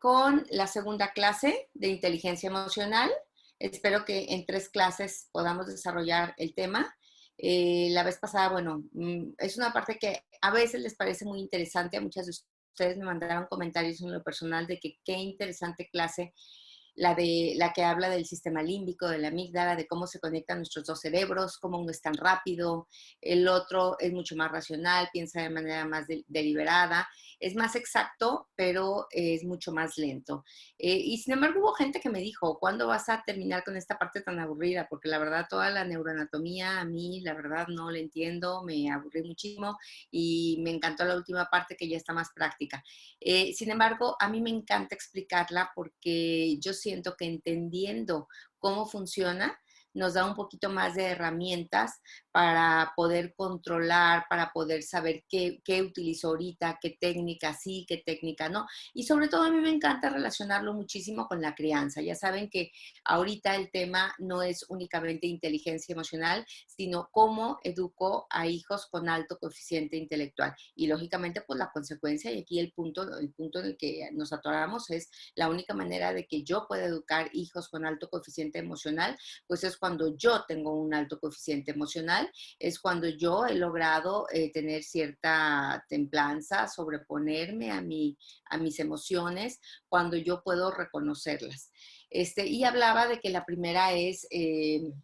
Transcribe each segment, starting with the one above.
con la segunda clase de inteligencia emocional. Espero que en 3 clases podamos desarrollar el tema. La vez pasada, bueno, es una parte que a veces les parece muy interesante. A muchas de ustedes me mandaron comentarios en lo personal de que qué interesante clase la que habla del sistema límbico, de la amígdala, de cómo se conectan nuestros dos cerebros, cómo uno es tan rápido, el otro es mucho más racional, piensa de manera más deliberada, es más exacto, pero es mucho más lento. Y sin embargo hubo gente que me dijo, ¿cuándo vas a terminar con esta parte tan aburrida? Porque la verdad toda la neuroanatomía a mí, la verdad no la entiendo, me aburrí muchísimo y me encantó la última parte que ya está más práctica. Sin embargo, a mí me encanta explicarla porque yo siento que entendiendo cómo funciona, nos da un poquito más de herramientas para poder controlar, para poder saber qué utilizo ahorita, qué técnica sí, qué técnica no. Y sobre todo a mí me encanta relacionarlo muchísimo con la crianza. Ya saben que ahorita el tema no es únicamente inteligencia emocional, sino cómo educo a hijos con alto coeficiente intelectual. Y lógicamente, pues la consecuencia, y aquí el punto en el que nos atoramos es la única manera de que yo pueda educar hijos con alto coeficiente emocional, pues es cuando yo tengo un alto coeficiente emocional, es cuando yo he logrado tener cierta templanza, sobreponerme a mis emociones, cuando yo puedo reconocerlas. Y hablaba de que la primera es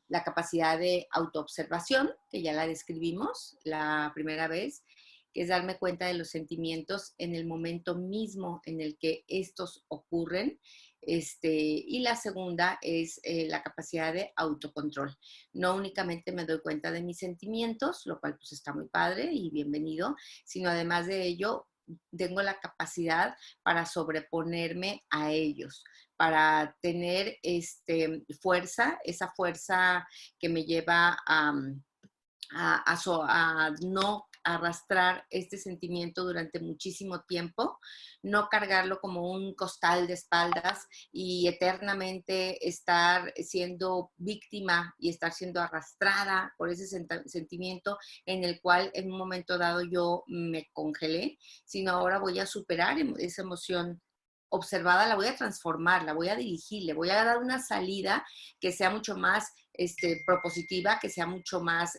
la capacidad de autoobservación, que ya la describimos la primera vez, que es darme cuenta de los sentimientos en el momento mismo en el que estos ocurren. Y la segunda es la capacidad de autocontrol. No únicamente me doy cuenta de mis sentimientos, lo cual pues está muy padre y bienvenido, sino además de ello, tengo la capacidad para sobreponerme a ellos, para tener fuerza, esa fuerza que me lleva a no arrastrar este sentimiento durante muchísimo tiempo, no cargarlo como un costal de espaldas y eternamente estar siendo víctima y estar siendo arrastrada por ese sentimiento en el cual en un momento dado yo me congelé, sino ahora voy a superar esa emoción observada, la voy a transformar, la voy a dirigir, le voy a dar una salida que sea mucho más propositiva, que sea mucho más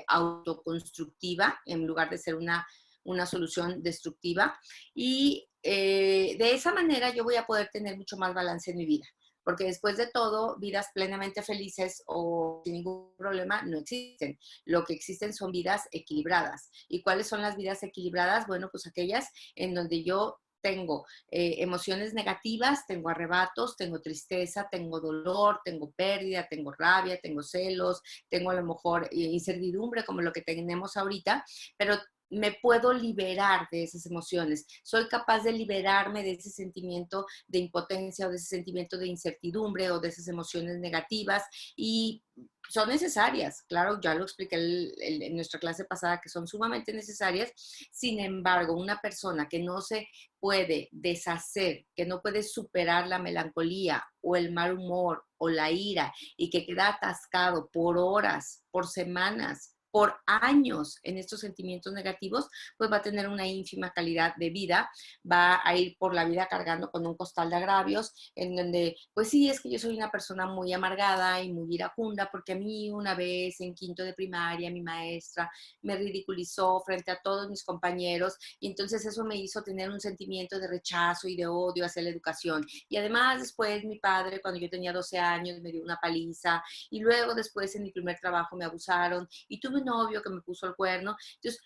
autoconstructiva, en lugar de ser una solución destructiva. Y de esa manera yo voy a poder tener mucho más balance en mi vida. Porque después de todo, vidas plenamente felices o sin ningún problema no existen. Lo que existen son vidas equilibradas. ¿Y cuáles son las vidas equilibradas? Bueno, pues aquellas en donde yo tengo emociones negativas, tengo arrebatos, tengo tristeza, tengo dolor, tengo pérdida, tengo rabia, tengo celos, tengo a lo mejor incertidumbre como lo que tenemos ahorita, pero me puedo liberar de esas emociones. Soy capaz de liberarme de ese sentimiento de impotencia o de ese sentimiento de incertidumbre o de esas emociones negativas y son necesarias. Claro, ya lo expliqué en nuestra clase pasada que son sumamente necesarias. Sin embargo, una persona que no se puede deshacer, que no puede superar la melancolía o el mal humor o la ira y que queda atascado por horas, por semanas, por años en estos sentimientos negativos, pues va a tener una ínfima calidad de vida, va a ir por la vida cargando con un costal de agravios, en donde, pues sí, es que yo soy una persona muy amargada y muy iracunda, porque a mí una vez en quinto de primaria mi maestra me ridiculizó frente a todos mis compañeros, y entonces eso me hizo tener un sentimiento de rechazo y de odio hacia la educación. Y además después mi padre, cuando yo tenía 12 años, me dio una paliza, y luego después en mi primer trabajo me abusaron, y tuve un novio que me puso el cuerno. Entonces,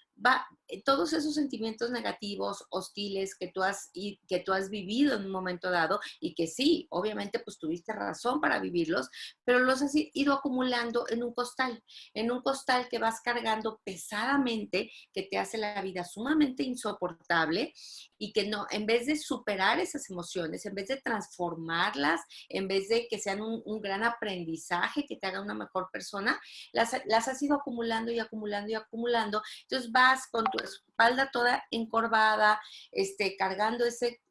todos esos sentimientos negativos, hostiles que tú has vivido en un momento dado y que sí, obviamente pues tuviste razón para vivirlos, pero los has ido acumulando en un costal que vas cargando pesadamente, que te hace la vida sumamente insoportable y que no, en vez de superar esas emociones, en vez de transformarlas, en vez de que sean un gran aprendizaje que te haga una mejor persona, las has ido acumulando y acumulando y acumulando. Entonces vas con tu espalda toda encorvada, cargando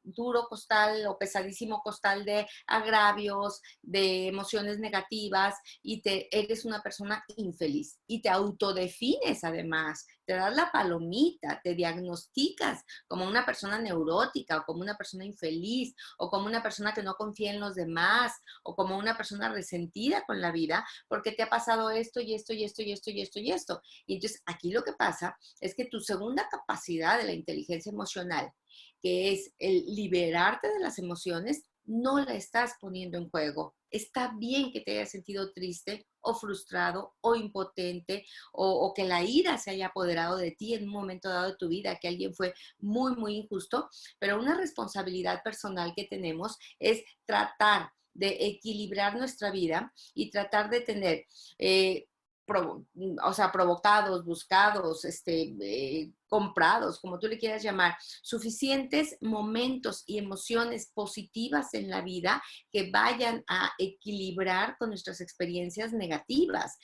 duro costal o pesadísimo costal de agravios, de emociones negativas y eres una persona infeliz y te autodefines además, te das la palomita, te diagnosticas como una persona neurótica o como una persona infeliz o como una persona que no confía en los demás o como una persona resentida con la vida porque te ha pasado esto y esto y esto y esto y esto y esto. Y entonces aquí lo que pasa es que tu segunda capacidad de la inteligencia emocional, que es el liberarte de las emociones, no la estás poniendo en juego. Está bien que te hayas sentido triste o frustrado o impotente o que la ira se haya apoderado de ti en un momento dado de tu vida, que alguien fue muy, muy injusto, pero una responsabilidad personal que tenemos es tratar de equilibrar nuestra vida y tratar de tener o sea, provocados, buscados, comprados, como tú le quieras llamar, suficientes momentos y emociones positivas en la vida que vayan a equilibrar con nuestras experiencias negativas.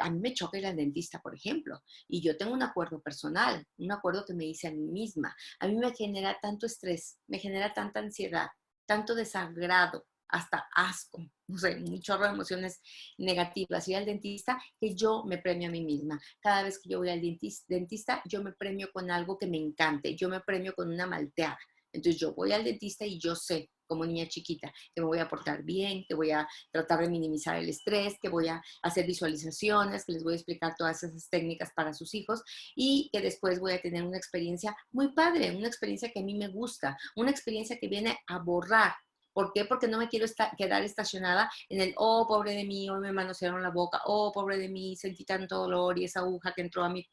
A mí me choca ir al dentista, por ejemplo, y yo tengo un acuerdo personal, un acuerdo que me hice a mí misma. A mí me genera tanto estrés, me genera tanta ansiedad, tanto desagrado, hasta asco, no sé, un chorro de emociones negativas. Ir al dentista, que yo me premio a mí misma. Cada vez que yo voy al dentista, yo me premio con algo que me encante, yo me premio con una malteada. Entonces yo voy al dentista y yo sé, como niña chiquita, que me voy a portar bien, que voy a tratar de minimizar el estrés, que voy a hacer visualizaciones, que les voy a explicar todas esas técnicas para sus hijos y que después voy a tener una experiencia muy padre, una experiencia que a mí me gusta, una experiencia que viene a borrar. ¿Por qué? Porque no me quiero quedar estacionada en el, oh, pobre de mí, hoy me manosearon la boca, oh, pobre de mí, sentí tanto dolor y esa aguja que entró a mí,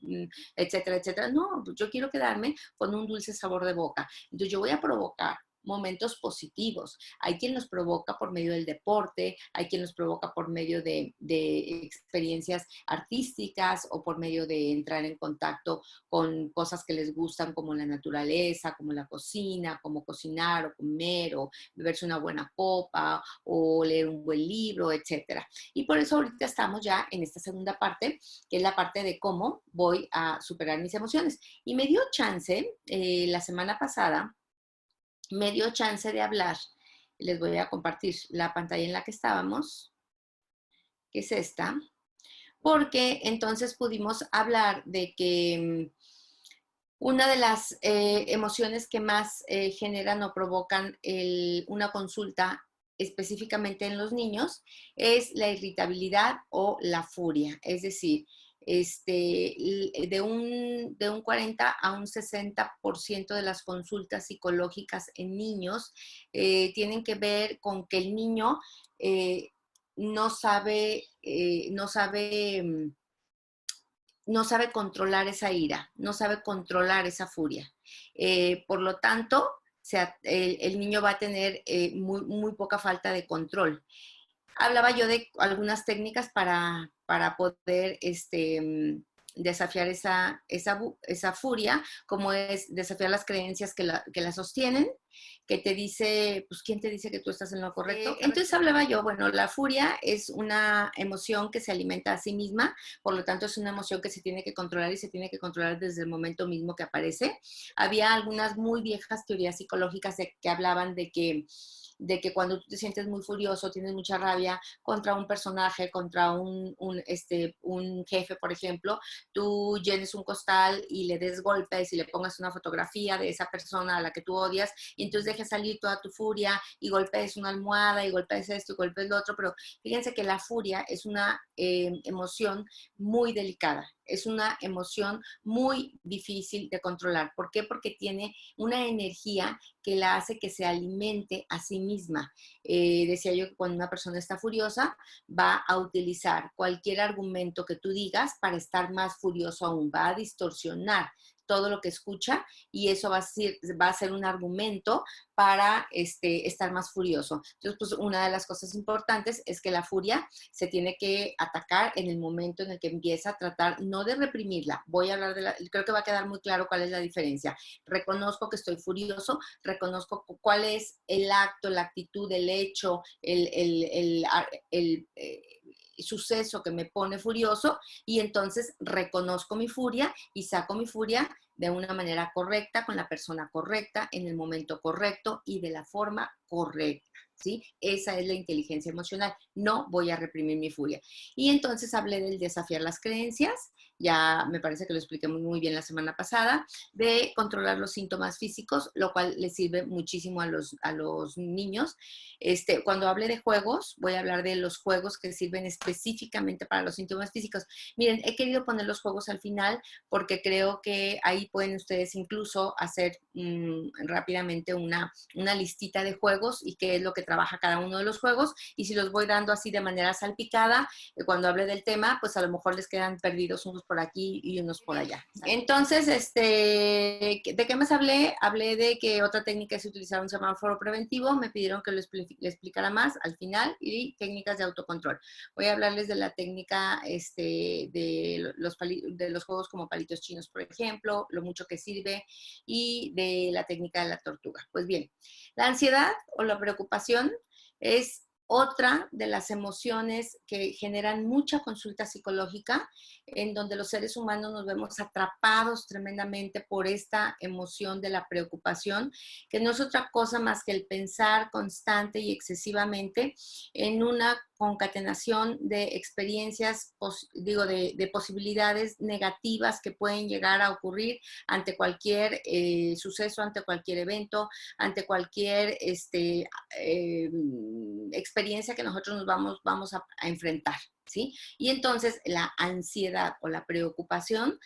etcétera, etcétera. No, yo quiero quedarme con un dulce sabor de boca. Entonces yo voy a provocar momentos positivos. Hay quien los provoca por medio del deporte, hay quien los provoca por medio de experiencias artísticas o por medio de entrar en contacto con cosas que les gustan como la naturaleza, como la cocina, como cocinar o comer o beberse una buena copa o leer un buen libro, etcétera. Y por eso ahorita estamos ya en esta segunda parte, que es la parte de cómo voy a superar mis emociones. Y me dio chance la semana pasada, me dio chance de hablar. Les voy a compartir la pantalla en la que estábamos, que es esta, porque entonces pudimos hablar de que una de las emociones que más generan o provocan una consulta específicamente en los niños es la irritabilidad o la furia. Es decir, de un 40 a un 60% de las consultas psicológicas en niños tienen que ver con que el niño no sabe, no sabe controlar esa ira, no sabe controlar esa furia. Por lo tanto, el niño va a tener muy poca falta de control. Hablaba yo de algunas técnicas para poder desafiar esa furia, como es desafiar las creencias que la sostienen, que te dice, pues, ¿quién te dice que tú estás en lo correcto? Entonces hablaba yo, bueno, la furia es una emoción que se alimenta a sí misma, por lo tanto es una emoción que se tiene que controlar y se tiene que controlar desde el momento mismo que aparece. Había algunas muy viejas teorías psicológicas que hablaban de que cuando tú te sientes muy furioso, tienes mucha rabia contra un personaje, contra un jefe, por ejemplo, tú llenes un costal y le des golpes y le pongas una fotografía de esa persona a la que tú odias y entonces dejes salir toda tu furia y golpees una almohada y golpees esto y golpees lo otro, pero fíjense que la furia es una emoción muy delicada, es una emoción muy difícil de controlar. ¿Por qué? Porque tiene una energía que la hace que se alimente a sí misma. Decía yo que cuando una persona está furiosa, va a utilizar cualquier argumento que tú digas para estar más furioso aún, va a distorsionar todo lo que escucha y eso va a ser un argumento para estar más furioso. Entonces, pues una de las cosas importantes es que la furia se tiene que atacar en el momento en el que empieza a tratar, no de reprimirla, voy a hablar creo que va a quedar muy claro cuál es la diferencia. Reconozco que estoy furioso, reconozco cuál es el acto, la actitud, el hecho, el suceso que me pone furioso y entonces reconozco mi furia y saco mi furia de una manera correcta, con la persona correcta, en el momento correcto y de la forma correcta. ¿Sí? Esa es la inteligencia emocional. No voy a reprimir mi furia. Y entonces hablé del desafiar las creencias, ya me parece que lo expliqué muy bien la semana pasada, de controlar los síntomas físicos, lo cual les sirve muchísimo a los niños. Cuando hable de juegos, voy a hablar de los juegos que sirven específicamente para los síntomas físicos. Miren, he querido poner los juegos al final porque creo que ahí pueden ustedes incluso hacer rápidamente una listita de juegos y qué es lo que trabaja cada uno de los juegos, y si los voy dando así de manera salpicada, cuando hable del tema, pues a lo mejor les quedan perdidos unos por aquí y unos por allá. Entonces, ¿de qué más hablé? Hablé de que otra técnica es utilizar un semáforo preventivo, me pidieron que le explicara más al final, y técnicas de autocontrol. Voy a hablarles de la técnica de los juegos como palitos chinos, por ejemplo, lo mucho que sirve, y de la técnica de la tortuga. Pues bien, la ansiedad o la preocupación es otra de las emociones que generan mucha consulta psicológica, en donde los seres humanos nos vemos atrapados tremendamente por esta emoción de la preocupación, que no es otra cosa más que el pensar constante y excesivamente en una concatenación de experiencias, de posibilidades negativas que pueden llegar a ocurrir ante cualquier suceso, ante cualquier evento, ante cualquier experiencia que nosotros nos vamos a enfrentar. ¿Sí? Y entonces la ansiedad o la preocupación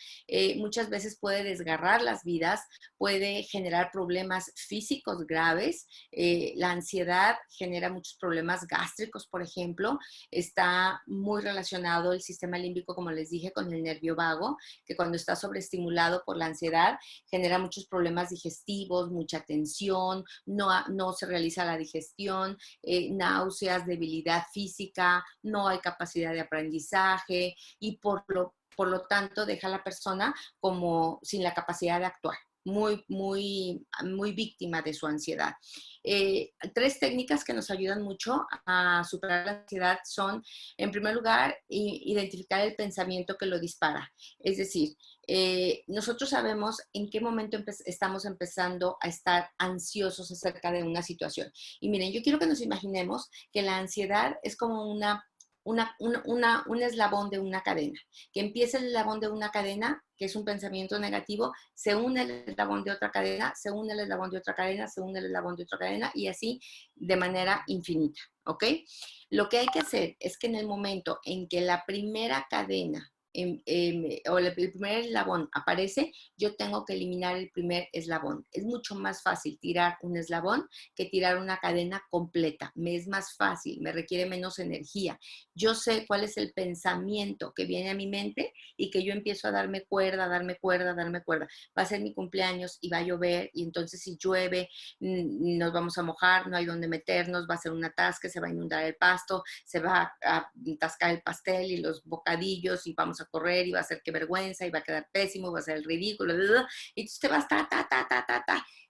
muchas veces puede desgarrar las vidas, puede generar problemas físicos graves. La ansiedad genera muchos problemas gástricos, por ejemplo. Está muy relacionado el sistema límbico, como les dije, con el nervio vago, que cuando está sobreestimulado por la ansiedad genera muchos problemas digestivos, mucha tensión, no se realiza la digestión, náuseas, debilidad física, no hay capacidad de aprendizaje, y por lo tanto deja a la persona como sin la capacidad de actuar, muy víctima de su ansiedad. Tres técnicas que nos ayudan mucho a superar la ansiedad son, en primer lugar, identificar el pensamiento que lo dispara. Es decir, nosotros sabemos en qué momento estamos empezando a estar ansiosos acerca de una situación. Y miren, yo quiero que nos imaginemos que la ansiedad es como un eslabón de una cadena, que empieza el eslabón de una cadena, que es un pensamiento negativo, se une el eslabón de otra cadena, se une el eslabón de otra cadena, se une el eslabón de otra cadena, y así de manera infinita, ¿ok? Lo que hay que hacer es que en el momento en que la primera cadena o el primer eslabón aparece, yo tengo que eliminar el primer eslabón. Es mucho más fácil tirar un eslabón que tirar una cadena completa. Me es más fácil, me requiere menos energía. Yo sé cuál es el pensamiento que viene a mi mente y que yo empiezo a darme cuerda, darme cuerda, darme cuerda. Va a ser mi cumpleaños y va a llover, y entonces si llueve nos vamos a mojar, no hay donde meternos, va a ser un atasque, se va a inundar el pasto, se va a atascar el pastel y los bocadillos, y vamos a correr, y va a ser qué vergüenza, y va a quedar pésimo, va a ser el ridículo, y entonces te vas ta.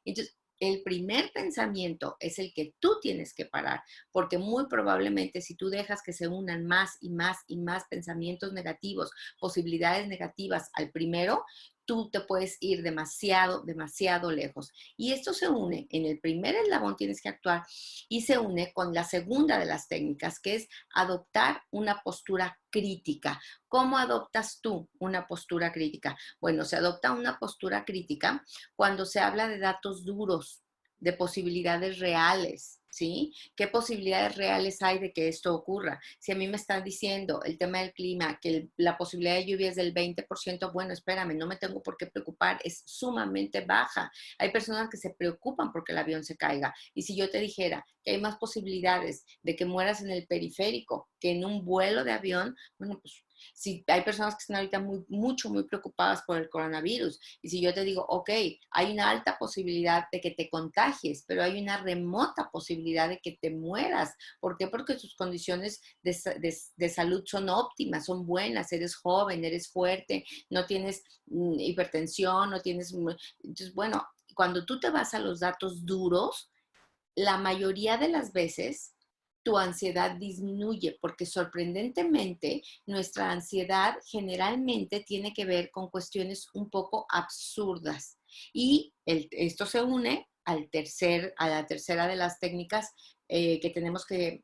Entonces, el primer pensamiento es el que tú tienes que parar, porque muy probablemente si tú dejas que se unan más y más y más pensamientos negativos, posibilidades negativas al primero, tú te puedes ir demasiado, demasiado lejos. Y esto se une, en el primer eslabón tienes que actuar, y se une con la segunda de las técnicas, que es adoptar una postura crítica. ¿Cómo adoptas tú una postura crítica? Bueno, se adopta una postura crítica cuando se habla de datos duros, de posibilidades reales, ¿sí? ¿Qué posibilidades reales hay de que esto ocurra? Si a mí me están diciendo el tema del clima, que la posibilidad de lluvia es del 20%, bueno, espérame, no me tengo por qué preocupar, es sumamente baja. Hay personas que se preocupan porque el avión se caiga. Y si yo te dijera que hay más posibilidades de que mueras en el periférico que en un vuelo de avión, bueno, pues si hay personas que están ahorita muy preocupadas por el coronavirus, y si yo te digo, ok, hay una alta posibilidad de que te contagies, pero hay una remota posibilidad de que te mueras. ¿Por qué? Porque tus condiciones de salud son óptimas, son buenas, eres joven, eres fuerte, no tienes hipertensión, no tienes... Entonces, bueno, cuando tú te vas a los datos duros, la mayoría de las veces tu ansiedad disminuye, porque sorprendentemente nuestra ansiedad generalmente tiene que ver con cuestiones un poco absurdas. Y esto se une a la tercera de las técnicas que tenemos que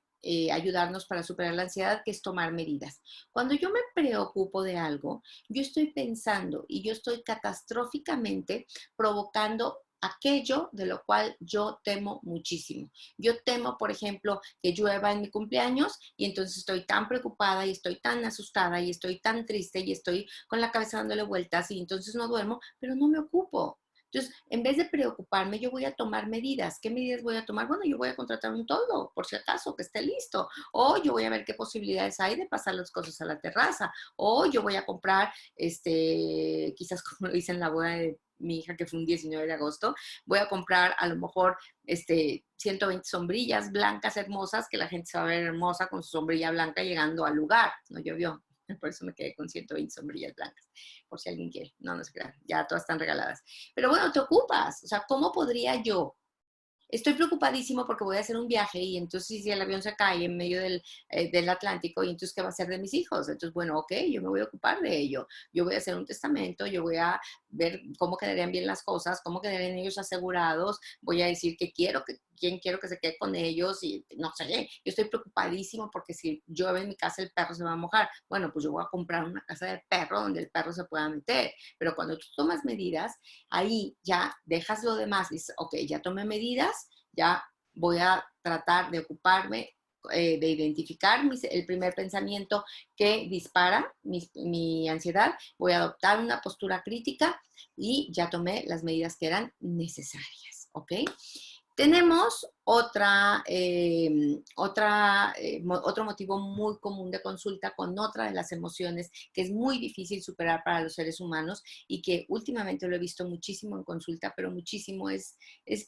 ayudarnos para superar la ansiedad, que es tomar medidas. Cuando yo me preocupo de algo, yo estoy pensando y yo estoy catastróficamente provocando aquello de lo cual yo temo muchísimo. Yo temo, por ejemplo, que llueva en mi cumpleaños y entonces estoy tan preocupada y estoy tan asustada y estoy tan triste y estoy con la cabeza dándole vueltas y entonces no duermo, pero no me ocupo. Entonces, en vez de preocuparme, yo voy a tomar medidas. ¿Qué medidas voy a tomar? Bueno, yo voy a contratar un toldo, por si acaso, que esté listo. O yo voy a ver qué posibilidades hay de pasar las cosas a la terraza. O yo voy a comprar, quizás como lo hice en la boda de mi hija, que fue un 19 de agosto, voy a comprar a lo mejor 120 sombrillas blancas hermosas, que la gente se va a ver hermosa con su sombrilla blanca llegando al lugar. No llovió, por eso me quedé con 120 sombrillas blancas, por si alguien quiere. No, no se crean, ya todas están regaladas. Pero bueno, te ocupas. O sea, ¿cómo podría yo? Estoy preocupadísimo porque voy a hacer un viaje y entonces si el avión se cae en medio del Atlántico, y entonces ¿qué va a hacer de mis hijos? Entonces, bueno, ok, yo me voy a ocupar de ello. Yo voy a hacer un testamento, yo voy a ver cómo quedarían bien las cosas, cómo quedarían ellos asegurados, voy a decir quién quiero que se quede con ellos y no sé, yo estoy preocupadísimo porque si llueve en mi casa el perro se va a mojar. Bueno, pues yo voy a comprar una casa de perro donde el perro se pueda meter. Pero cuando tú tomas medidas, ahí ya dejas lo demás, dices, ok, ya tomé medidas, ya voy a tratar de ocuparme de identificar el primer pensamiento que dispara mi ansiedad, voy a adoptar una postura crítica y ya tomé las medidas que eran necesarias, ¿ok? Tenemos otro motivo muy común de consulta con otra de las emociones que es muy difícil superar para los seres humanos y que últimamente lo he visto muchísimo en consulta, pero muchísimo es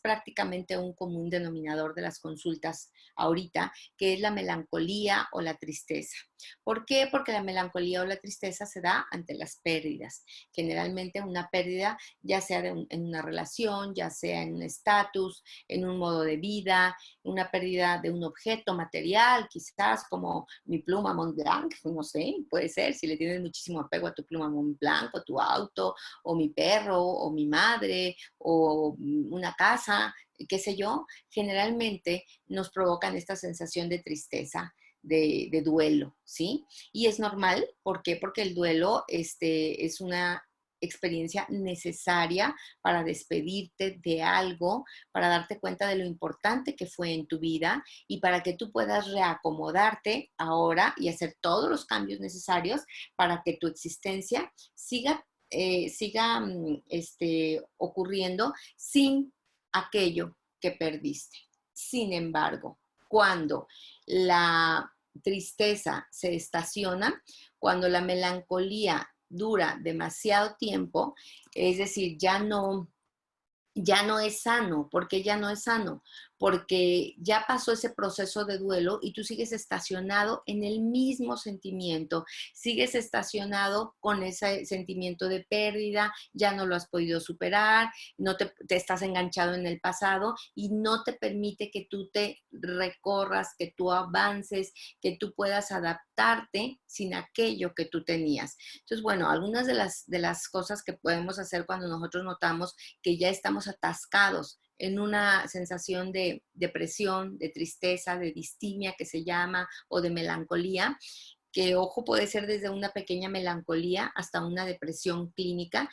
prácticamente un común denominador de las consultas ahorita, que es la melancolía o la tristeza. ¿Por qué? Porque la melancolía o la tristeza se da ante las pérdidas. Generalmente una pérdida, ya sea en una relación, ya sea en un estatus, en un modo de vida, una pérdida de un objeto material, quizás como mi pluma Montblanc, no sé, puede ser, si le tienes muchísimo apego a tu pluma Montblanc, o tu auto, o mi perro, o mi madre, o una casa, qué sé yo, generalmente nos provocan esta sensación de tristeza, de duelo, ¿sí? Y es normal, ¿por qué? Porque el duelo es una experiencia necesaria para despedirte de algo, para darte cuenta de lo importante que fue en tu vida y para que tú puedas reacomodarte ahora y hacer todos los cambios necesarios para que tu existencia siga ocurriendo sin aquello que perdiste. Sin embargo, cuando la tristeza se estaciona, cuando la melancolía dura demasiado tiempo, es decir, ya no es sano. ¿Por qué ya no es sano? Porque ya pasó ese proceso de duelo y tú sigues estacionado en el mismo sentimiento, sigues estacionado con ese sentimiento de pérdida, ya no lo has podido superar, no te estás enganchado en el pasado y no te permite que tú te recorras, que tú avances, que tú puedas adaptarte sin aquello que tú tenías. Entonces, bueno, algunas de las cosas que podemos hacer cuando nosotros notamos que ya estamos atascados en una sensación de depresión, de tristeza, de distimia que se llama, o de melancolía, que ojo, puede ser desde una pequeña melancolía hasta una depresión clínica.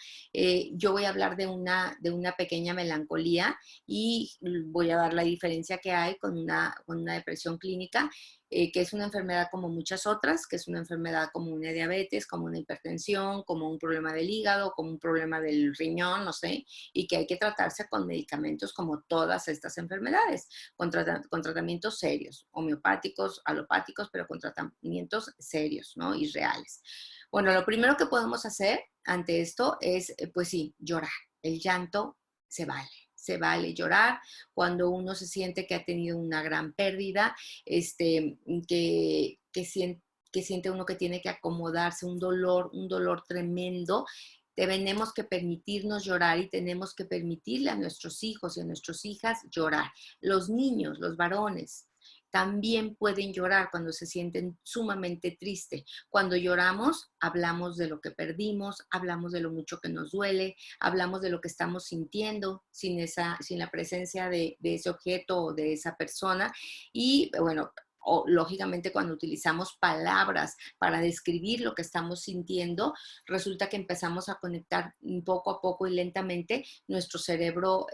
Yo voy a hablar de una pequeña melancolía y voy a dar la diferencia que hay con una depresión clínica, que es una enfermedad como muchas otras, que es una enfermedad como una diabetes, como una hipertensión, como un problema del hígado, como un problema del riñón, no sé, y que hay que tratarse con medicamentos como todas estas enfermedades, con tratamientos serios, homeopáticos, alopáticos, pero con tratamientos serios, ¿no? Y reales. Bueno, lo primero que podemos hacer ante esto es, pues sí, llorar. El llanto se vale. Se vale llorar cuando uno se siente que ha tenido una gran pérdida, que siente uno que tiene que acomodarse, un dolor tremendo. Tenemos que permitirnos llorar y tenemos que permitirle a nuestros hijos y a nuestras hijas llorar. Los niños, los varones, también pueden llorar cuando se sienten sumamente tristes. Cuando lloramos, hablamos de lo que perdimos, hablamos de lo mucho que nos duele, hablamos de lo que estamos sintiendo sin la presencia de ese objeto o de esa persona. Y bueno, o lógicamente cuando utilizamos palabras para describir lo que estamos sintiendo, resulta que empezamos a conectar poco a poco y lentamente nuestro cerebro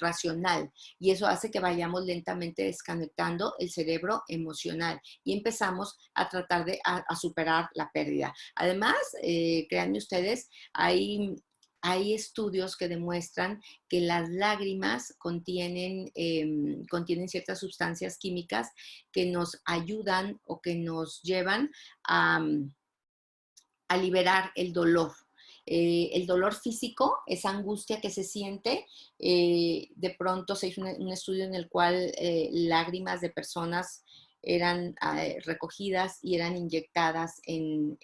racional, y eso hace que vayamos lentamente desconectando el cerebro emocional y empezamos a tratar de a superar la pérdida. Además, créanme ustedes, hay estudios que demuestran que las lágrimas contienen ciertas sustancias químicas que nos ayudan o que nos llevan a, a liberar el dolor. El dolor físico, esa angustia que se siente, de pronto se hizo un estudio en el cual lágrimas de personas eran recogidas y eran inyectadas en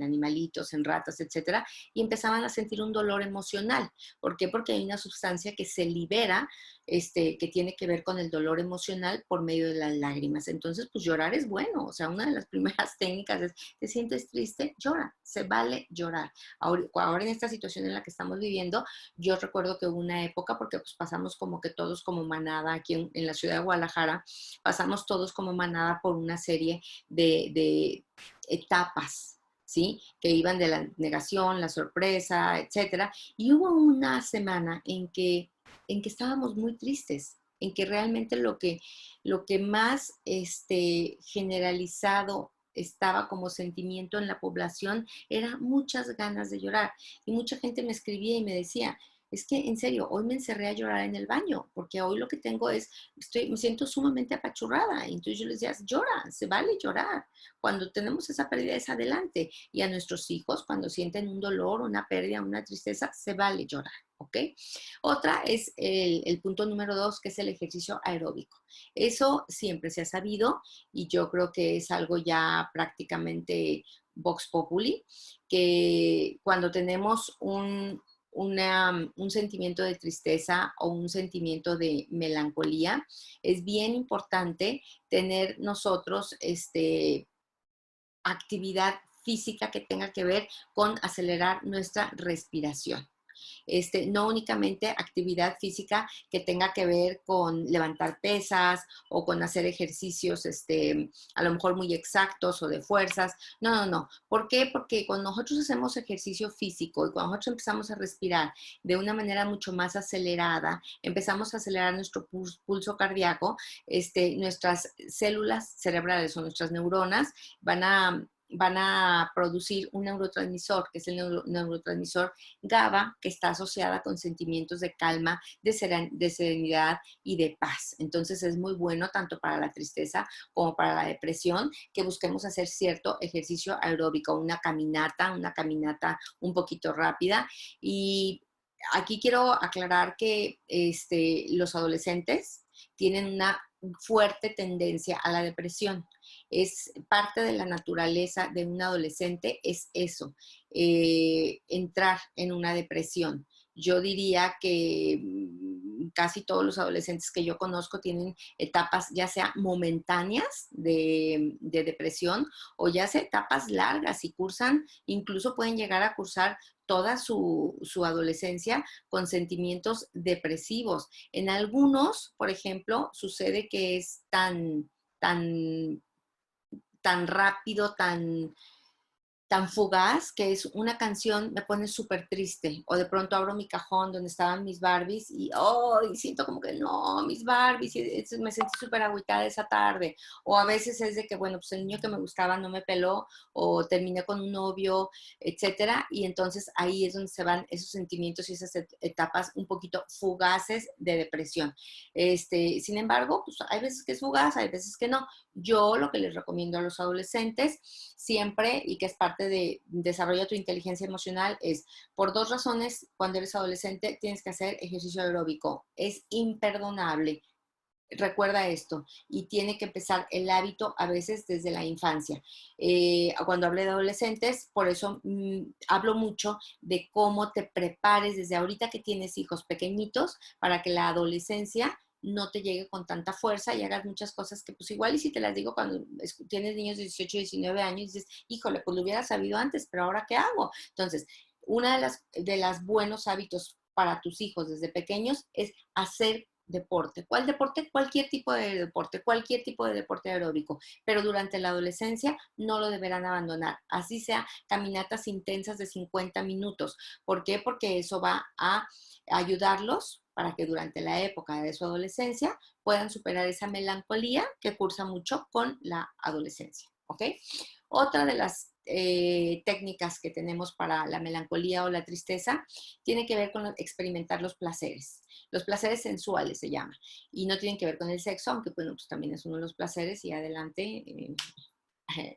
animalitos, en ratas, etcétera, y empezaban a sentir un dolor emocional. ¿Por qué? Porque hay una sustancia que se libera, que tiene que ver con el dolor emocional por medio de las lágrimas. Entonces, pues llorar es bueno. O sea, una de las primeras técnicas es, ¿te sientes triste? Llora, se vale llorar. Ahora en esta situación en la que estamos viviendo, yo recuerdo que hubo una época, porque pues pasamos como que todos como manada aquí en la ciudad de Guadalajara, pasamos todos como manada por una serie de etapas, ¿sí? Que iban de la negación, la sorpresa, etcétera. Y hubo una semana en que estábamos muy tristes, en que realmente lo que más generalizado estaba como sentimiento en la población era muchas ganas de llorar. Y mucha gente me escribía y me decía, es que en serio, hoy me encerré a llorar en el baño, porque hoy lo que tengo es, me siento sumamente apachurrada. Y entonces yo les decía, llora, se vale llorar. Cuando tenemos esa pérdida es adelante. Y a nuestros hijos, cuando sienten un dolor, una pérdida, una tristeza, se vale llorar, ¿ok? Otra es el punto número 2, que es el ejercicio aeróbico. Eso siempre se ha sabido y yo creo que es algo ya prácticamente vox populi, que cuando tenemos un sentimiento de tristeza o un sentimiento de melancolía, es bien importante tener nosotros actividad física que tenga que ver con acelerar nuestra respiración. No únicamente actividad física que tenga que ver con levantar pesas o con hacer ejercicios a lo mejor muy exactos o de fuerzas. No, no, no. ¿Por qué? Porque cuando nosotros hacemos ejercicio físico y cuando nosotros empezamos a respirar de una manera mucho más acelerada, empezamos a acelerar nuestro pulso cardíaco, nuestras células cerebrales o nuestras neuronas van a producir un neurotransmisor, que es el neurotransmisor GABA, que está asociada con sentimientos de calma, de serenidad y de paz. Entonces es muy bueno tanto para la tristeza como para la depresión que busquemos hacer cierto ejercicio aeróbico, una caminata un poquito rápida. Y aquí quiero aclarar que los adolescentes tienen una fuerte tendencia a la depresión. Es parte de la naturaleza de un adolescente, es eso, entrar en una depresión. Yo diría que casi todos los adolescentes que yo conozco tienen etapas ya sea momentáneas de depresión o ya sea etapas largas y incluso pueden llegar a cursar toda su adolescencia con sentimientos depresivos. En algunos, por ejemplo, sucede que es tan, tan rápido, tan fugaz, que es una canción, me pone súper triste. O de pronto abro mi cajón donde estaban mis Barbies y, oh, y siento como que no, mis Barbies, y me sentí súper agüitada esa tarde. O a veces es de que, bueno, pues el niño que me gustaba no me peló, o terminé con un novio, etcétera. Y entonces ahí es donde se van esos sentimientos y esas etapas un poquito fugaces de depresión. Sin embargo, pues hay veces que es fugaz, hay veces que no. Yo lo que les recomiendo a los adolescentes siempre, y que es parte de desarrollar tu inteligencia emocional, es por dos razones. Cuando eres adolescente tienes que hacer ejercicio aeróbico. Es imperdonable. Recuerda esto, y tiene que empezar el hábito a veces desde la infancia. Cuando hablé de adolescentes, por eso hablo mucho de cómo te prepares desde ahorita que tienes hijos pequeñitos para que la adolescencia no te llegue con tanta fuerza y hagas muchas cosas que pues igual y si te las digo cuando tienes niños de 18, 19 años, dices, híjole, pues lo hubiera sabido antes, pero ahora ¿qué hago? Entonces, una de las buenos hábitos para tus hijos desde pequeños es hacer deporte. ¿Cuál deporte? Cualquier tipo de deporte, cualquier tipo de deporte aeróbico, pero durante la adolescencia no lo deberán abandonar, así sea caminatas intensas de 50 minutos. ¿Por qué? Porque eso va a ayudarlos para que durante la época de su adolescencia puedan superar esa melancolía que cursa mucho con la adolescencia, ¿ok? Otra de las técnicas que tenemos para la melancolía o la tristeza tiene que ver con experimentar los placeres. Los placeres sensuales se llama. Y no tienen que ver con el sexo, aunque bueno, pues también es uno de los placeres y adelante,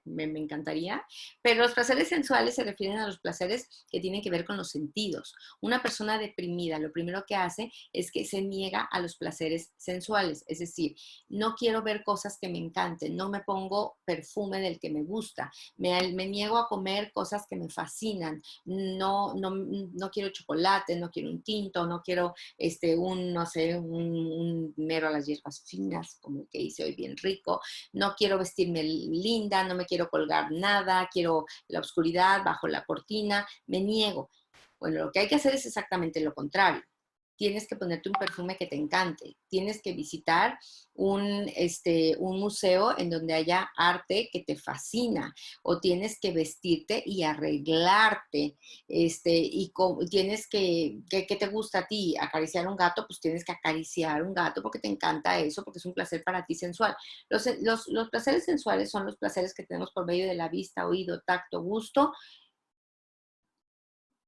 me encantaría, pero los placeres sensuales se refieren a los placeres que tienen que ver con los sentidos. Una persona deprimida lo primero que hace es que se niega a los placeres sensuales, es decir, no quiero ver cosas que me encanten, no me pongo perfume del que me gusta, me niego a comer cosas que me fascinan, no quiero chocolate, no quiero un tinto, no quiero no sé, un mero a las hierbas finas, como el que hice hoy bien rico, no quiero vestirme linda, no me quiero colgar nada, quiero la oscuridad bajo la cortina, me niego. Bueno, lo que hay que hacer es exactamente lo contrario. Tienes que ponerte un perfume que te encante, tienes que visitar un museo en donde haya arte que te fascina, o tienes que vestirte y arreglarte, tienes ¿qué te gusta a ti? ¿Acariciar un gato? Pues tienes que acariciar un gato porque te encanta eso, porque es un placer para ti sensual. Los placeres sensuales son los placeres que tenemos por medio de la vista, oído, tacto, gusto.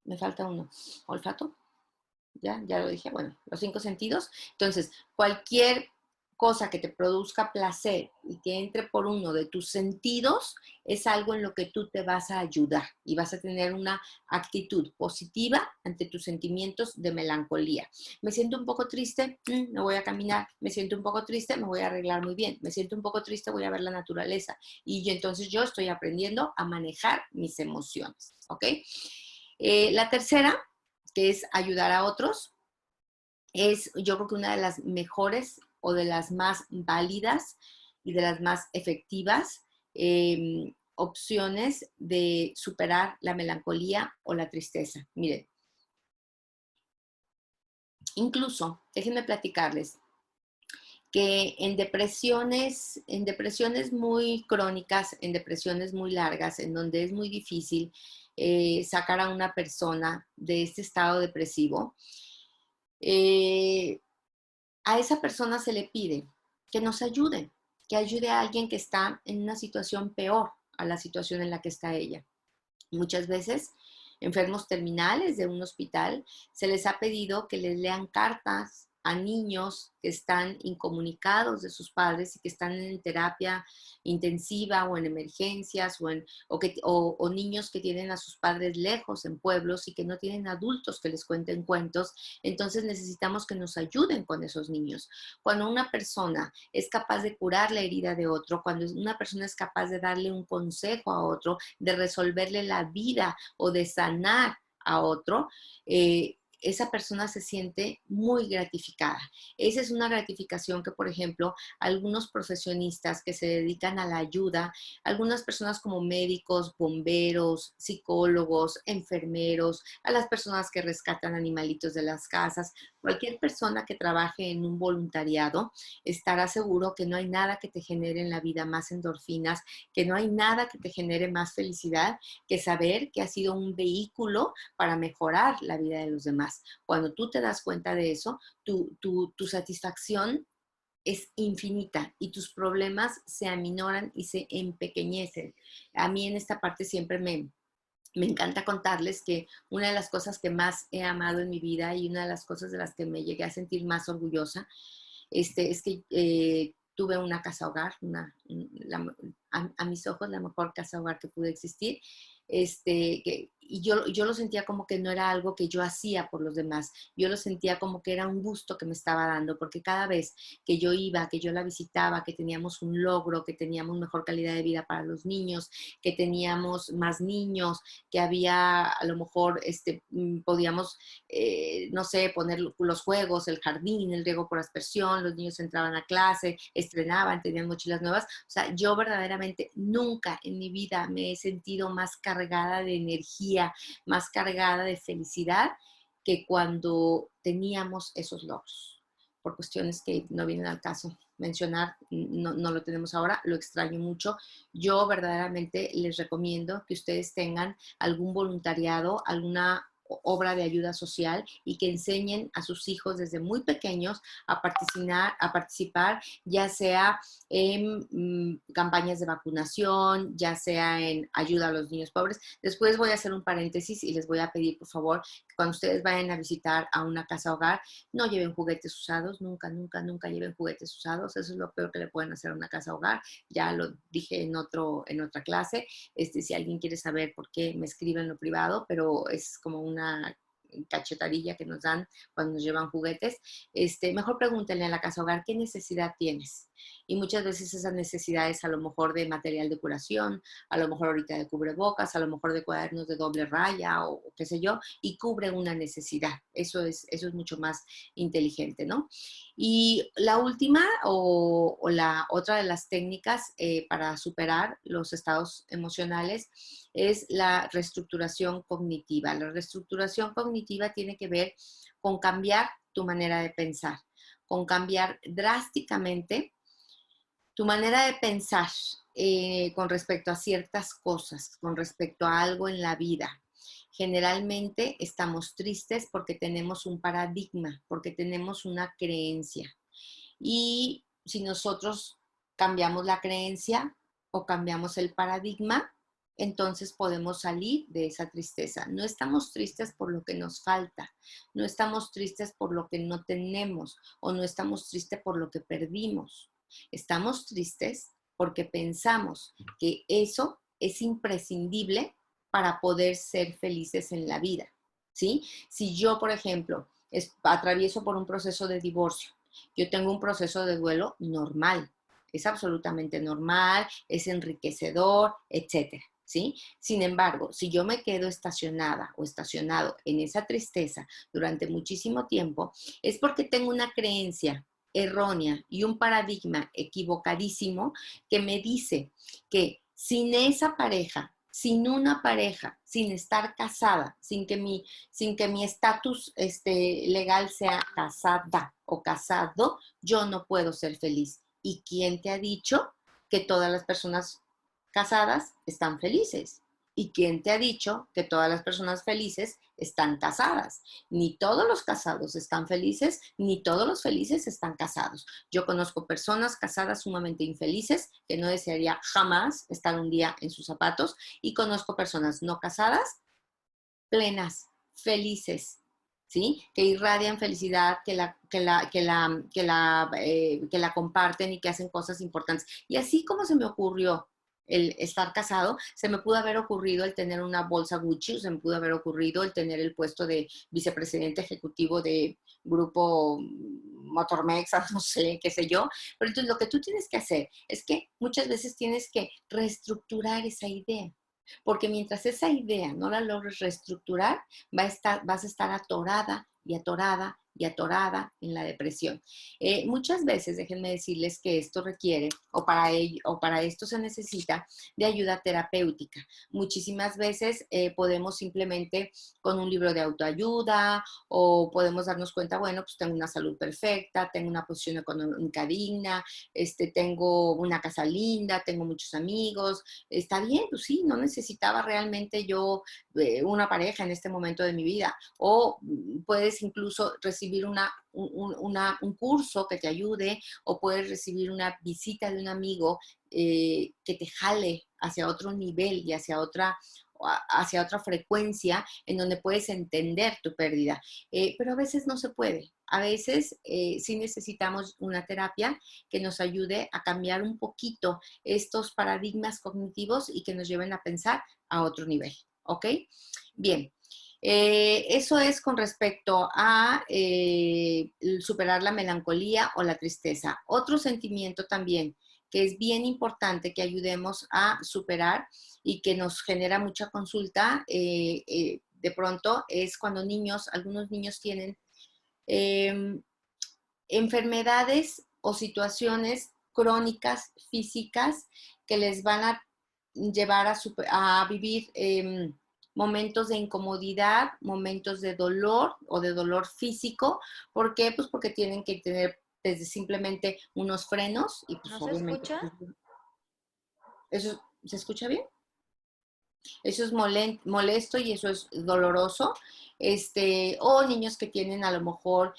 Me falta uno, olfato. Ya lo dije, bueno, los 5 sentidos. Entonces, cualquier cosa que te produzca placer y que entre por uno de tus sentidos es algo en lo que tú te vas a ayudar y vas a tener una actitud positiva ante tus sentimientos de melancolía. Me siento un poco triste, me voy a caminar. Me siento un poco triste, me voy a arreglar muy bien. Me siento un poco triste, voy a ver la naturaleza. Y entonces yo estoy aprendiendo a manejar mis emociones, ¿ok? La tercera, que es ayudar a otros, es yo creo que una de las mejores o de las más válidas y de las más efectivas opciones de superar la melancolía o la tristeza. Miren, incluso, déjenme platicarles que en depresiones muy crónicas, en depresiones muy largas, en donde es muy difícil sacar a una persona de este estado depresivo, eh, a esa persona se le pide que nos ayude, que ayude a alguien que está en una situación peor a la situación en la que está ella. Muchas veces, enfermos terminales de un hospital, se les ha pedido que les lean cartas a niños que están incomunicados de sus padres y que están en terapia intensiva o en emergencias o niños que tienen a sus padres lejos en pueblos y que no tienen adultos que les cuenten cuentos. Entonces necesitamos que nos ayuden con esos niños. Cuando una persona es capaz de curar la herida de otro, cuando una persona es capaz de darle un consejo a otro, de resolverle la vida o de sanar a otro, esa persona se siente muy gratificada. Esa es una gratificación que, por ejemplo, algunos profesionistas que se dedican a la ayuda, algunas personas como médicos, bomberos, psicólogos, enfermeros, a las personas que rescatan animalitos de las casas, cualquier persona que trabaje en un voluntariado, estará seguro que no hay nada que te genere en la vida más endorfinas, que no hay nada que te genere más felicidad que saber que has sido un vehículo para mejorar la vida de los demás. Cuando tú te das cuenta de eso, tu satisfacción es infinita y tus problemas se aminoran y se empequeñecen. A mí en esta parte siempre me encanta contarles que una de las cosas que más he amado en mi vida y una de las cosas de las que me llegué a sentir más orgullosa es que tuve una casa hogar, a mis ojos la mejor casa hogar que pudo existir, y yo lo sentía como que no era algo que yo hacía por los demás, yo lo sentía como que era un gusto que me estaba dando, porque cada vez que yo iba, que yo la visitaba, que teníamos un logro, que teníamos mejor calidad de vida para los niños, que teníamos más niños, que había a lo mejor, podíamos, no sé, poner los juegos, el jardín, el riego por aspersión, los niños entraban a clase, estrenaban, tenían mochilas nuevas. O sea, yo verdaderamente nunca en mi vida me he sentido más cargada de energía, más cargada de felicidad que cuando teníamos esos logros. Por cuestiones que no vienen al caso mencionar, no lo tenemos ahora, lo extraño mucho. Yo verdaderamente les recomiendo que ustedes tengan algún voluntariado, alguna obra de ayuda social y que enseñen a sus hijos desde muy pequeños a participar ya sea en campañas de vacunación, ya sea en ayuda a los niños pobres. Después voy a hacer un paréntesis y les voy a pedir, por favor, que cuando ustedes vayan a visitar a una casa hogar, no lleven juguetes usados, nunca, nunca, nunca lleven juguetes usados. Eso es lo peor que le pueden hacer a una casa hogar. Ya lo dije en otra clase. Si alguien quiere saber por qué, me escribe en lo privado, pero es como una cachetadilla que nos dan cuando nos llevan juguetes. Mejor pregúntenle a la casa hogar qué necesidad tienes. Y muchas veces esas necesidades a lo mejor de material de curación, a lo mejor ahorita de cubrebocas, a lo mejor de cuadernos de doble raya o qué sé yo, y cubre una necesidad. Eso es mucho más inteligente, ¿no? Y la última o la otra de las técnicas para superar los estados emocionales es la reestructuración cognitiva. La reestructuración cognitiva tiene que ver con cambiar tu manera de pensar, con cambiar drásticamente tu manera de pensar con respecto a ciertas cosas, con respecto a algo en la vida. Generalmente estamos tristes porque tenemos un paradigma, porque tenemos una creencia. Y si nosotros cambiamos la creencia o cambiamos el paradigma, entonces podemos salir de esa tristeza. No estamos tristes por lo que nos falta, no estamos tristes por lo que no tenemos o no estamos tristes por lo que perdimos. Estamos tristes porque pensamos que eso es imprescindible para poder ser felices en la vida, ¿sí? Si yo, por ejemplo, atravieso por un proceso de divorcio, yo tengo un proceso de duelo normal, es absolutamente normal, es enriquecedor, etcétera, ¿sí? Sin embargo, si yo me quedo estacionada o estacionado en esa tristeza durante muchísimo tiempo, es porque tengo una creencia errónea y un paradigma equivocadísimo que me dice que sin esa pareja, sin una pareja, sin estar casada, sin que mi estatus legal sea casada o casado, yo no puedo ser feliz. ¿Y quién te ha dicho que todas las personas casadas están felices? ¿Y quién te ha dicho que todas las personas felices están casadas? Ni todos los casados están felices, ni todos los felices están casados. Yo conozco personas casadas sumamente infelices que no desearía jamás estar un día en sus zapatos y conozco personas no casadas, plenas, felices, ¿sí? Que irradian felicidad, que la comparten y que hacen cosas importantes. Y así como se me ocurrió el estar casado, se me pudo haber ocurrido el tener una bolsa Gucci, se me pudo haber ocurrido el tener el puesto de vicepresidente ejecutivo de grupo Motormex, no sé, qué sé yo. Pero entonces lo que tú tienes que hacer es que muchas veces tienes que reestructurar esa idea. Porque mientras esa idea no la logres reestructurar, vas a estar atorada y atorada y atorada en la depresión. Muchas veces, déjenme decirles que esto requiere, o para esto se necesita de ayuda terapéutica. Muchísimas veces podemos simplemente con un libro de autoayuda o podemos darnos cuenta, bueno, pues tengo una salud perfecta, tengo una posición económica digna, tengo una casa linda, tengo muchos amigos, está bien, pues sí, no necesitaba realmente yo una pareja en este momento de mi vida. O puedes incluso recibir un curso que te ayude o puedes recibir una visita de un amigo que te jale hacia otro nivel y hacia otra frecuencia en donde puedes entender tu pérdida. Pero a veces no se puede. A veces sí necesitamos una terapia que nos ayude a cambiar un poquito estos paradigmas cognitivos y que nos lleven a pensar a otro nivel, ¿ok? Bien, eso es con respecto a superar la melancolía o la tristeza. Otro sentimiento también que es bien importante que ayudemos a superar y que nos genera mucha consulta, de pronto es cuando niños, algunos niños tienen eh, enfermedades o situaciones crónicas físicas que les van a llevar a vivir momentos de incomodidad, momentos de dolor o de dolor físico. ¿Por qué? Pues porque tienen que tener desde simplemente unos frenos y pues ¿No se obviamente escucha? eso se escucha bien. Eso es molesto y eso es doloroso. O niños que tienen a lo mejor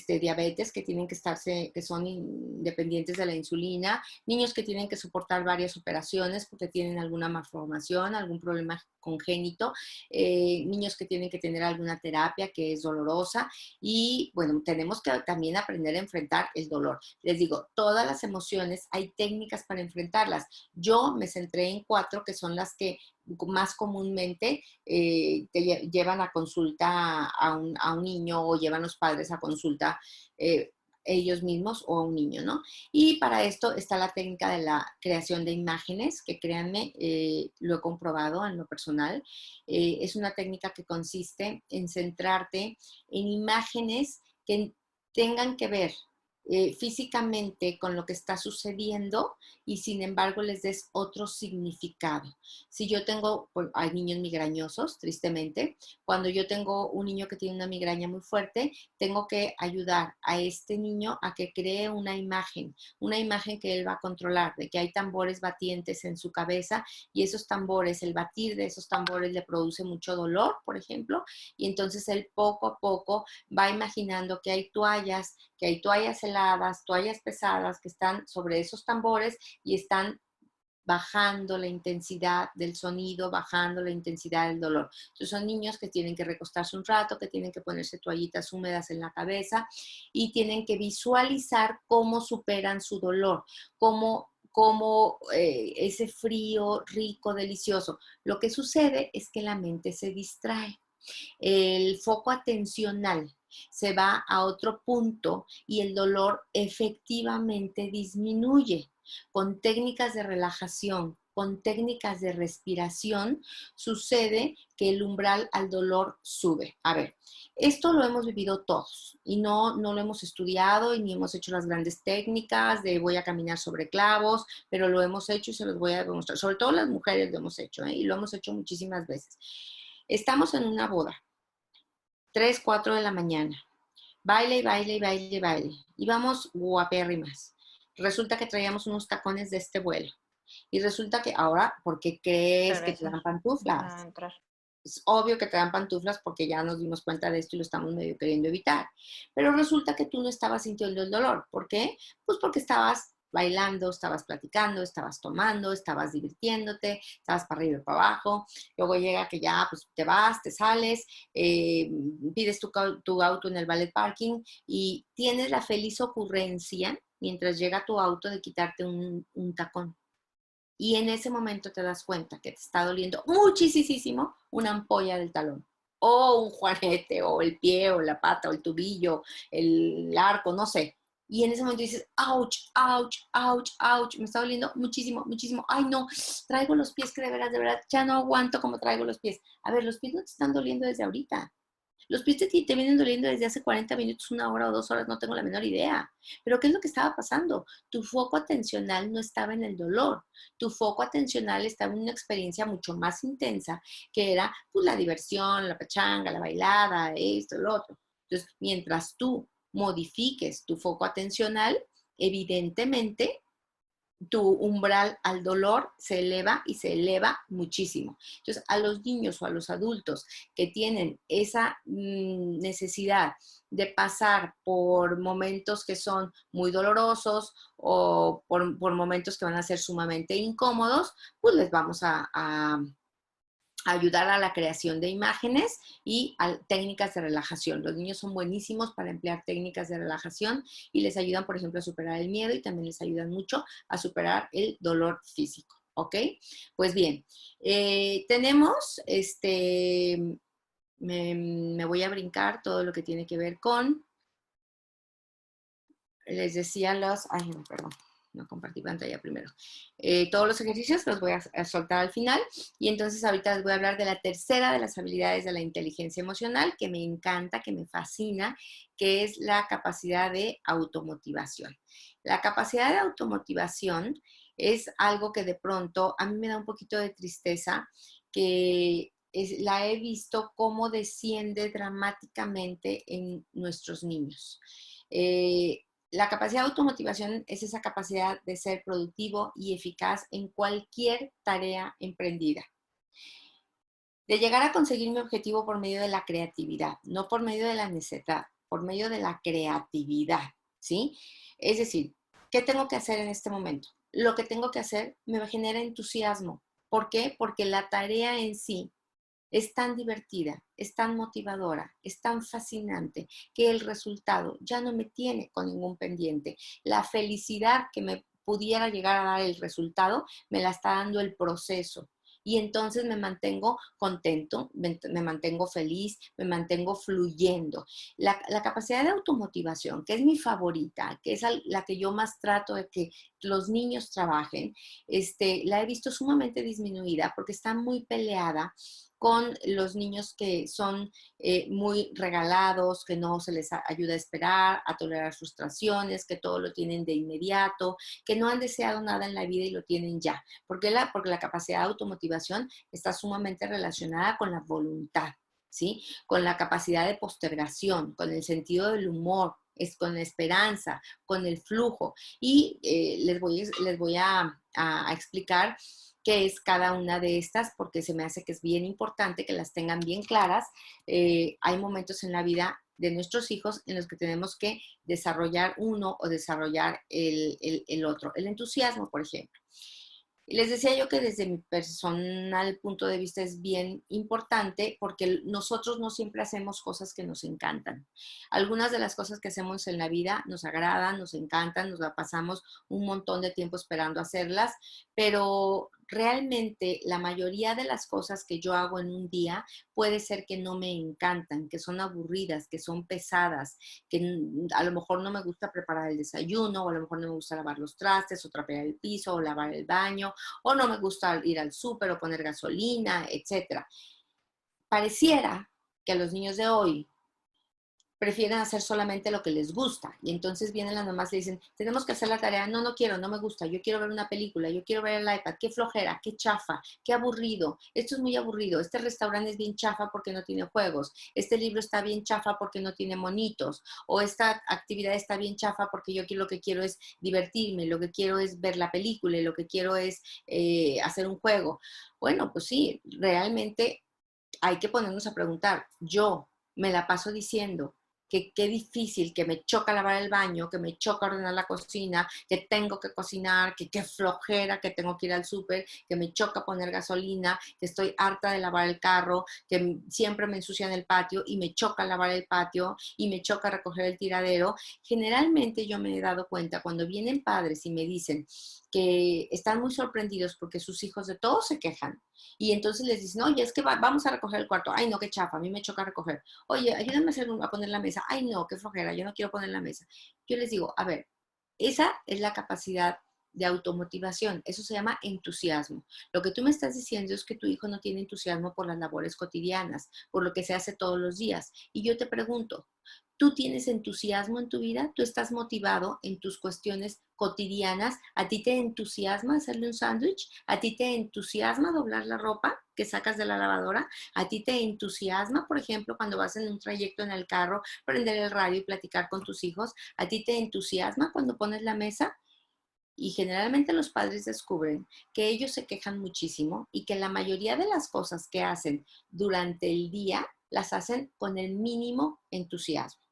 diabetes, que tienen que estarse, que son dependientes de la insulina, niños que tienen que soportar varias operaciones porque tienen alguna malformación, algún problema congénito, niños que tienen que tener alguna terapia que es dolorosa y bueno, tenemos que también aprender a enfrentar el dolor. Les digo, todas las emociones hay técnicas para enfrentarlas. Yo me centré en 4 que son las que más comúnmente te llevan a consulta a un niño o llevan los padres a consulta ellos mismos o a un niño, ¿no? Y para esto está la técnica de la creación de imágenes, que créanme, lo he comprobado en lo personal. Es una técnica que consiste en centrarte en imágenes que tengan que ver físicamente con lo que está sucediendo y sin embargo les des otro significado. Si yo tengo, pues, hay niños migrañosos, tristemente, cuando yo tengo un niño que tiene una migraña muy fuerte, tengo que ayudar a este niño a que cree una imagen que él va a controlar, de que hay tambores batientes en su cabeza y esos tambores, el batir de esos tambores le produce mucho dolor, por ejemplo, y entonces él poco a poco va imaginando que hay toallas heladas, toallas pesadas que están sobre esos tambores y están bajando la intensidad del sonido, bajando la intensidad del dolor. Entonces son niños que tienen que recostarse un rato, que tienen que ponerse toallitas húmedas en la cabeza y tienen que visualizar cómo superan su dolor, cómo ese frío rico, delicioso. Lo que sucede es que la mente se distrae. El foco atencional se va a otro punto y el dolor efectivamente disminuye. Con técnicas de relajación, con técnicas de respiración, sucede que el umbral al dolor sube. A ver, esto lo hemos vivido todos y no lo hemos estudiado y ni hemos hecho las grandes técnicas de voy a caminar sobre clavos, pero lo hemos hecho y se los voy a demostrar. Sobre todo las mujeres lo hemos hecho y lo hemos hecho muchísimas veces. Estamos en una boda, 3, 4 de la mañana, baile, baile, baile, baile, y vamos guapérrimas. Resulta que traíamos unos tacones de este vuelo. Y resulta que ahora, ¿por qué crees que te Regresar dan a pantuflas? entrar. Es obvio que te dan pantuflas porque ya nos dimos cuenta de esto y lo estamos medio queriendo evitar. Pero resulta que tú no estabas sintiendo el dolor. ¿Por qué? Pues porque estabas bailando, estabas platicando, estabas tomando, estabas divirtiéndote, estabas para arriba y para abajo. Luego llega que ya, pues te vas, te sales, eh, pides tu auto en el valet parking y tienes la feliz ocurrencia, mientras llega tu auto, de quitarte un tacón. Y en ese momento te das cuenta que te está doliendo muchísimo una ampolla del talón, o un juanete, o el pie, o la pata, o el tubillo, el arco, no sé. Y en ese momento dices, ouch, ouch, ouch, ouch, me está doliendo muchísimo. Ay, no, traigo los pies que de verdad, ya no aguanto como traigo los pies. A ver, los pies no te están doliendo desde ahorita. Los pies te vienen doliendo desde hace 40 minutos, 1 hora o 2 horas, no tengo la menor idea. Pero ¿qué es lo que estaba pasando? Tu foco atencional no estaba en el dolor. Tu foco atencional estaba en una experiencia mucho más intensa, que era pues, la diversión, la pachanga, la bailada, esto, lo otro. Entonces, mientras tú modifiques tu foco atencional, evidentemente tu umbral al dolor se eleva y se eleva muchísimo. Entonces, a los niños o a los adultos que tienen esa necesidad de pasar por momentos que son muy dolorosos o por momentos que van a ser sumamente incómodos, pues les vamos a ayudar a la creación de imágenes y a técnicas de relajación. Los niños son buenísimos para emplear técnicas de relajación y les ayudan, por ejemplo, a superar el miedo y también les ayudan mucho a superar el dolor físico. ¿Ok? Pues bien, tenemos Me voy a brincar todo lo que tiene que ver con, les decía ay, no, perdón, no compartí pantalla primero. Todos los ejercicios los voy a soltar al final y entonces ahorita les voy a hablar de la tercera de las habilidades de la inteligencia emocional que me encanta, que me fascina, que es la capacidad de automotivación. La capacidad de automotivación es algo que de pronto a mí me da un poquito de tristeza, que la he visto cómo desciende dramáticamente en nuestros niños. La capacidad de automotivación es esa capacidad de ser productivo y eficaz en cualquier tarea emprendida. De llegar a conseguir mi objetivo por medio de la creatividad, no por medio de la necesidad, por medio de la creatividad, ¿sí? Es decir, ¿qué tengo que hacer en este momento? Lo que tengo que hacer me genera entusiasmo. ¿Por qué? Porque la tarea en sí es tan divertida, es tan motivadora, es tan fascinante que el resultado ya no me tiene con ningún pendiente. La felicidad que me pudiera llegar a dar el resultado me la está dando el proceso. Y entonces me mantengo contento, me mantengo feliz, me mantengo fluyendo. La capacidad de automotivación, que es mi favorita, que es la que yo más trato de que los niños trabajen, la he visto sumamente disminuida porque está muy peleada con los niños que son muy regalados, que no se les ayuda a esperar, a tolerar frustraciones, que todo lo tienen de inmediato, que no han deseado nada en la vida y lo tienen ya. Porque la capacidad de automotivación está sumamente relacionada con la voluntad, ¿sí? Con la capacidad de postergación, con el sentido del humor, es con la esperanza, con el flujo. Y les voy a explicar qué es cada una de estas, porque se me hace que es bien importante que las tengan bien claras. Hay momentos en la vida de nuestros hijos en los que tenemos que desarrollar uno o desarrollar el otro. El entusiasmo, por ejemplo. Y les decía yo que desde mi personal punto de vista es bien importante porque nosotros no siempre hacemos cosas que nos encantan. Algunas de las cosas que hacemos en la vida nos agradan, nos encantan, nos la pasamos un montón de tiempo esperando hacerlas, pero realmente la mayoría de las cosas que yo hago en un día puede ser que no me encantan, que son aburridas, que son pesadas, que a lo mejor no me gusta preparar el desayuno, o a lo mejor no me gusta lavar los trastes, o trapear el piso, o lavar el baño, o no me gusta ir al súper o poner gasolina, etcétera. Pareciera que a los niños de hoy prefieren hacer solamente lo que les gusta. Y entonces vienen las mamás y dicen, tenemos que hacer la tarea. No, no quiero, no me gusta. Yo quiero ver una película, yo quiero ver el iPad. Qué flojera, qué chafa, qué aburrido. Esto es muy aburrido. Este restaurante es bien chafa porque no tiene juegos. Este libro está bien chafa porque no tiene monitos. O esta actividad está bien chafa porque yo lo que quiero es divertirme, lo que quiero es ver la película y lo que quiero es hacer un juego. Bueno, pues sí, realmente hay que ponernos a preguntar. Yo me la paso diciendo que qué difícil, que me choca lavar el baño, que me choca ordenar la cocina, que tengo que cocinar, que qué flojera, que tengo que ir al súper, que me choca poner gasolina, que estoy harta de lavar el carro, que siempre me ensucian el patio y me choca lavar el patio y me choca recoger el tiradero. Generalmente yo me he dado cuenta cuando vienen padres y me dicen que están muy sorprendidos porque sus hijos de todo se quejan. Y entonces les dicen, oye, es que vamos a recoger el cuarto. Ay, no, qué chafa, a mí me choca recoger. Oye, ayúdame a poner la mesa. Ay, no, qué flojera, yo no quiero poner la mesa. Yo les digo, a ver, esa es la capacidad de automotivación. Eso se llama entusiasmo. Lo que tú me estás diciendo es que tu hijo no tiene entusiasmo por las labores cotidianas, por lo que se hace todos los días. Y yo te pregunto, ¿tú tienes entusiasmo en tu vida? ¿Tú estás motivado en tus cuestiones cotidianas? ¿A ti te entusiasma hacerle un sándwich? ¿A ti te entusiasma doblar la ropa que sacas de la lavadora? ¿A ti te entusiasma, por ejemplo, cuando vas en un trayecto en el carro, prender el radio y platicar con tus hijos? ¿A ti te entusiasma cuando pones la mesa? Y generalmente los padres descubren que ellos se quejan muchísimo y que la mayoría de las cosas que hacen durante el día las hacen con el mínimo entusiasmo,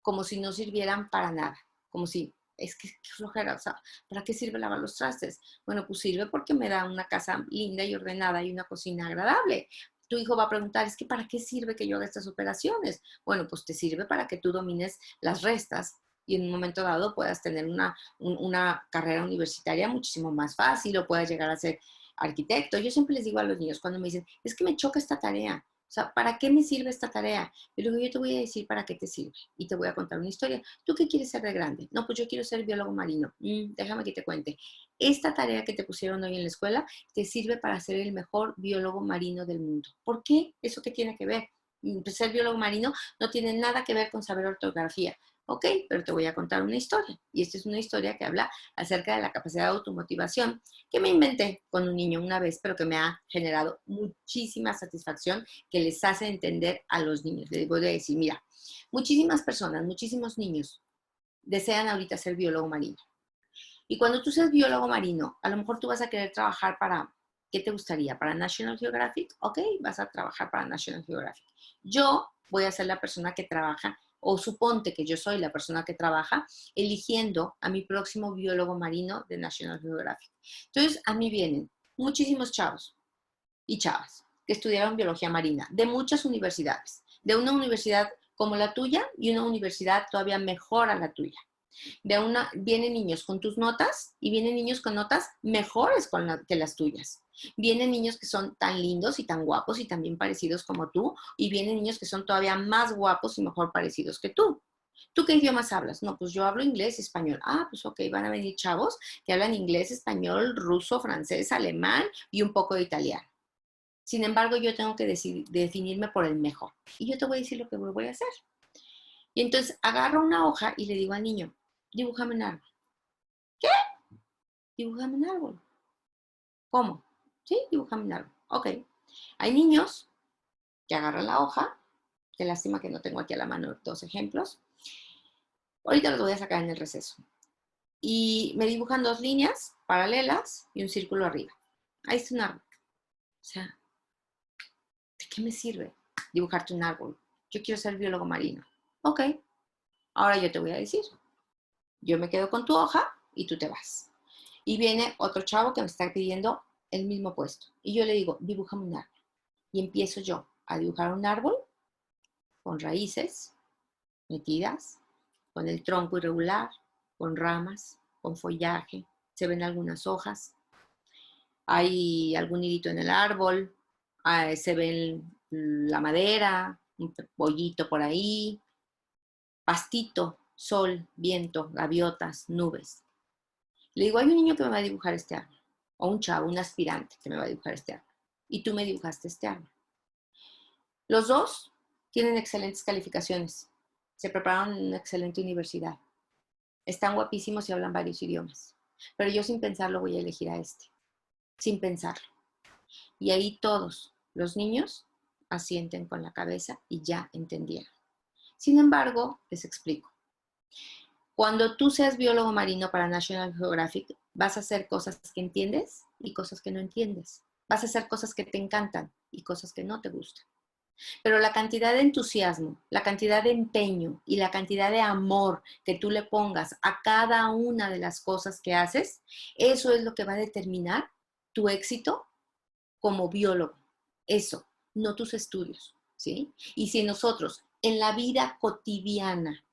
como si no sirvieran para nada, como si, es que qué flojera, o sea, ¿para qué sirve lavar los trastes? Bueno, pues sirve porque me da una casa linda y ordenada y una cocina agradable. Tu hijo va a preguntar, es que ¿para qué sirve que yo haga estas operaciones? Bueno, pues te sirve para que tú domines las restas y en un momento dado puedas tener una carrera universitaria muchísimo más fácil o puedas llegar a ser arquitecto. Yo siempre les digo a los niños cuando me dicen, es que me choca esta tarea. O sea, ¿para qué me sirve esta tarea? Y luego yo te voy a decir para qué te sirve. Y te voy a contar una historia. ¿Tú qué quieres ser de grande? No, pues yo quiero ser biólogo marino. Déjame que te cuente. Esta tarea que te pusieron hoy en la escuela te sirve para ser el mejor biólogo marino del mundo. ¿Por qué? ¿Eso qué tiene que ver? Pues ser biólogo marino no tiene nada que ver con saber ortografía. Ok, pero te voy a contar una historia. Y esta es una historia que habla acerca de la capacidad de automotivación que me inventé con un niño una vez, pero que me ha generado muchísima satisfacción, que les hace entender a los niños. Les voy a decir, mira, muchísimas personas, muchísimos niños desean ahorita ser biólogo marino. Y cuando tú seas biólogo marino, a lo mejor tú vas a querer trabajar para, ¿qué te gustaría? ¿Para National Geographic? Ok, vas a trabajar para National Geographic. Yo voy a ser la persona que trabaja, o suponte que yo soy la persona que trabaja, eligiendo a mi próximo biólogo marino de National Geographic. Entonces, a mí vienen muchísimos chavos y chavas que estudiaron biología marina de muchas universidades, de una universidad como la tuya y una universidad todavía mejor a la tuya. Vienen niños con tus notas y vienen niños con notas mejores que las tuyas. Vienen niños que son tan lindos y tan guapos y también parecidos como tú, y vienen niños que son todavía más guapos y mejor parecidos que tú. ¿Tú qué idiomas hablas? No, pues yo hablo inglés y español. Ah, pues ok, van a venir chavos que hablan inglés, español, ruso, francés, alemán y un poco de italiano. Sin embargo, yo tengo que definirme por el mejor. Y yo te voy a decir lo que voy a hacer. Y entonces agarro una hoja y le digo al niño, dibújame un árbol. Dibújame un árbol. ¿Cómo? Sí, dibújame un árbol. Ok. Hay niños que agarran la hoja. Qué lástima que no tengo aquí a la mano dos ejemplos. Ahorita los voy a sacar en el receso. Y me dibujan dos líneas paralelas y un círculo arriba. Ahí está un árbol. O sea, ¿de qué me sirve dibujarte un árbol? Yo quiero ser biólogo marino. Ok. Ahora yo te voy a decir. Yo me quedo con tu hoja y tú te vas. Y viene otro chavo que me está pidiendo el mismo puesto. Y yo le digo, dibújame un árbol. Y empiezo yo a dibujar un árbol con raíces metidas, con el tronco irregular, con ramas, con follaje. Se ven algunas hojas. Hay algún nidito en el árbol. Se ve la madera, un pollito por ahí, pastito, sol, viento, gaviotas, nubes. Le digo, hay un niño que me va a dibujar este árbol, o un chavo, un aspirante que me va a dibujar este árbol, y tú me dibujaste este árbol. Los dos tienen excelentes calificaciones, se prepararon en una excelente universidad, están guapísimos y hablan varios idiomas, pero yo sin pensarlo voy a elegir a este, sin pensarlo. Y ahí todos los niños asienten con la cabeza y ya entendieron. Sin embargo, les explico. Cuando tú seas biólogo marino para National Geographic, vas a hacer cosas que entiendes y cosas que no entiendes. Vas a hacer cosas que te encantan y cosas que no te gustan. Pero la cantidad de entusiasmo, la cantidad de empeño y la cantidad de amor que tú le pongas a cada una de las cosas que haces, eso es lo que va a determinar tu éxito como biólogo. Eso, no tus estudios, ¿sí? Y si nosotros en la vida cotidiana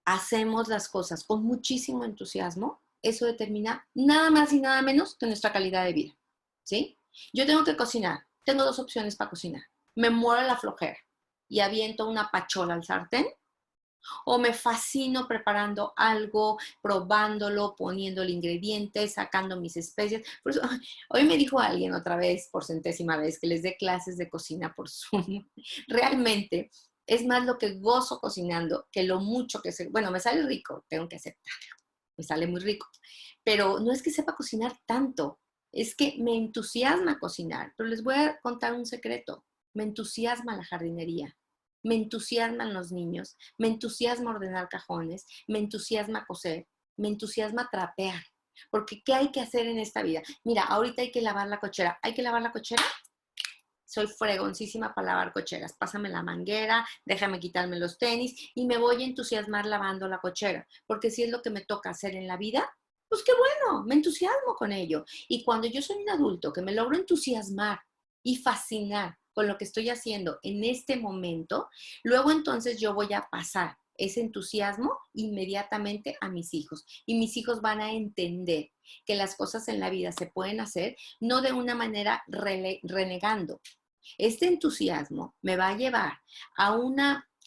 hacemos las cosas con muchísimo entusiasmo, eso determina nada más y nada menos que nuestra calidad de vida, ¿sí? Yo tengo que cocinar, tengo dos opciones para cocinar. Me muero la flojera y aviento una pachola al sartén, o me fascino preparando algo, probándolo, poniendo el ingrediente, sacando mis especias. Por eso, hoy me dijo alguien otra vez, por centésima vez, que les dé clases de cocina por Zoom. Realmente es más lo que gozo cocinando que lo mucho que sé. Bueno, me sale rico, tengo que aceptarlo. Me sale muy rico. Pero no es que sepa cocinar tanto, es que me entusiasma cocinar. Pero les voy a contar un secreto. Me entusiasma la jardinería. Me entusiasman los niños, me entusiasma ordenar cajones, me entusiasma coser, me entusiasma trapear. Porque ¿qué hay que hacer en esta vida? Mira, ahorita hay que lavar la cochera. ¿Hay que lavar la cochera? Soy fregoncísima para lavar cocheras. Pásame la manguera, déjame quitarme los tenis y me voy a entusiasmar lavando la cochera. Porque si es lo que me toca hacer en la vida, pues qué bueno, me entusiasmo con ello. Y cuando yo soy un adulto que me logro entusiasmar y fascinar con lo que estoy haciendo en este momento, luego entonces yo voy a pasar ese entusiasmo inmediatamente a mis hijos. Y mis hijos van a entender que las cosas en la vida se pueden hacer no de una manera renegando, Este entusiasmo me va a llevar a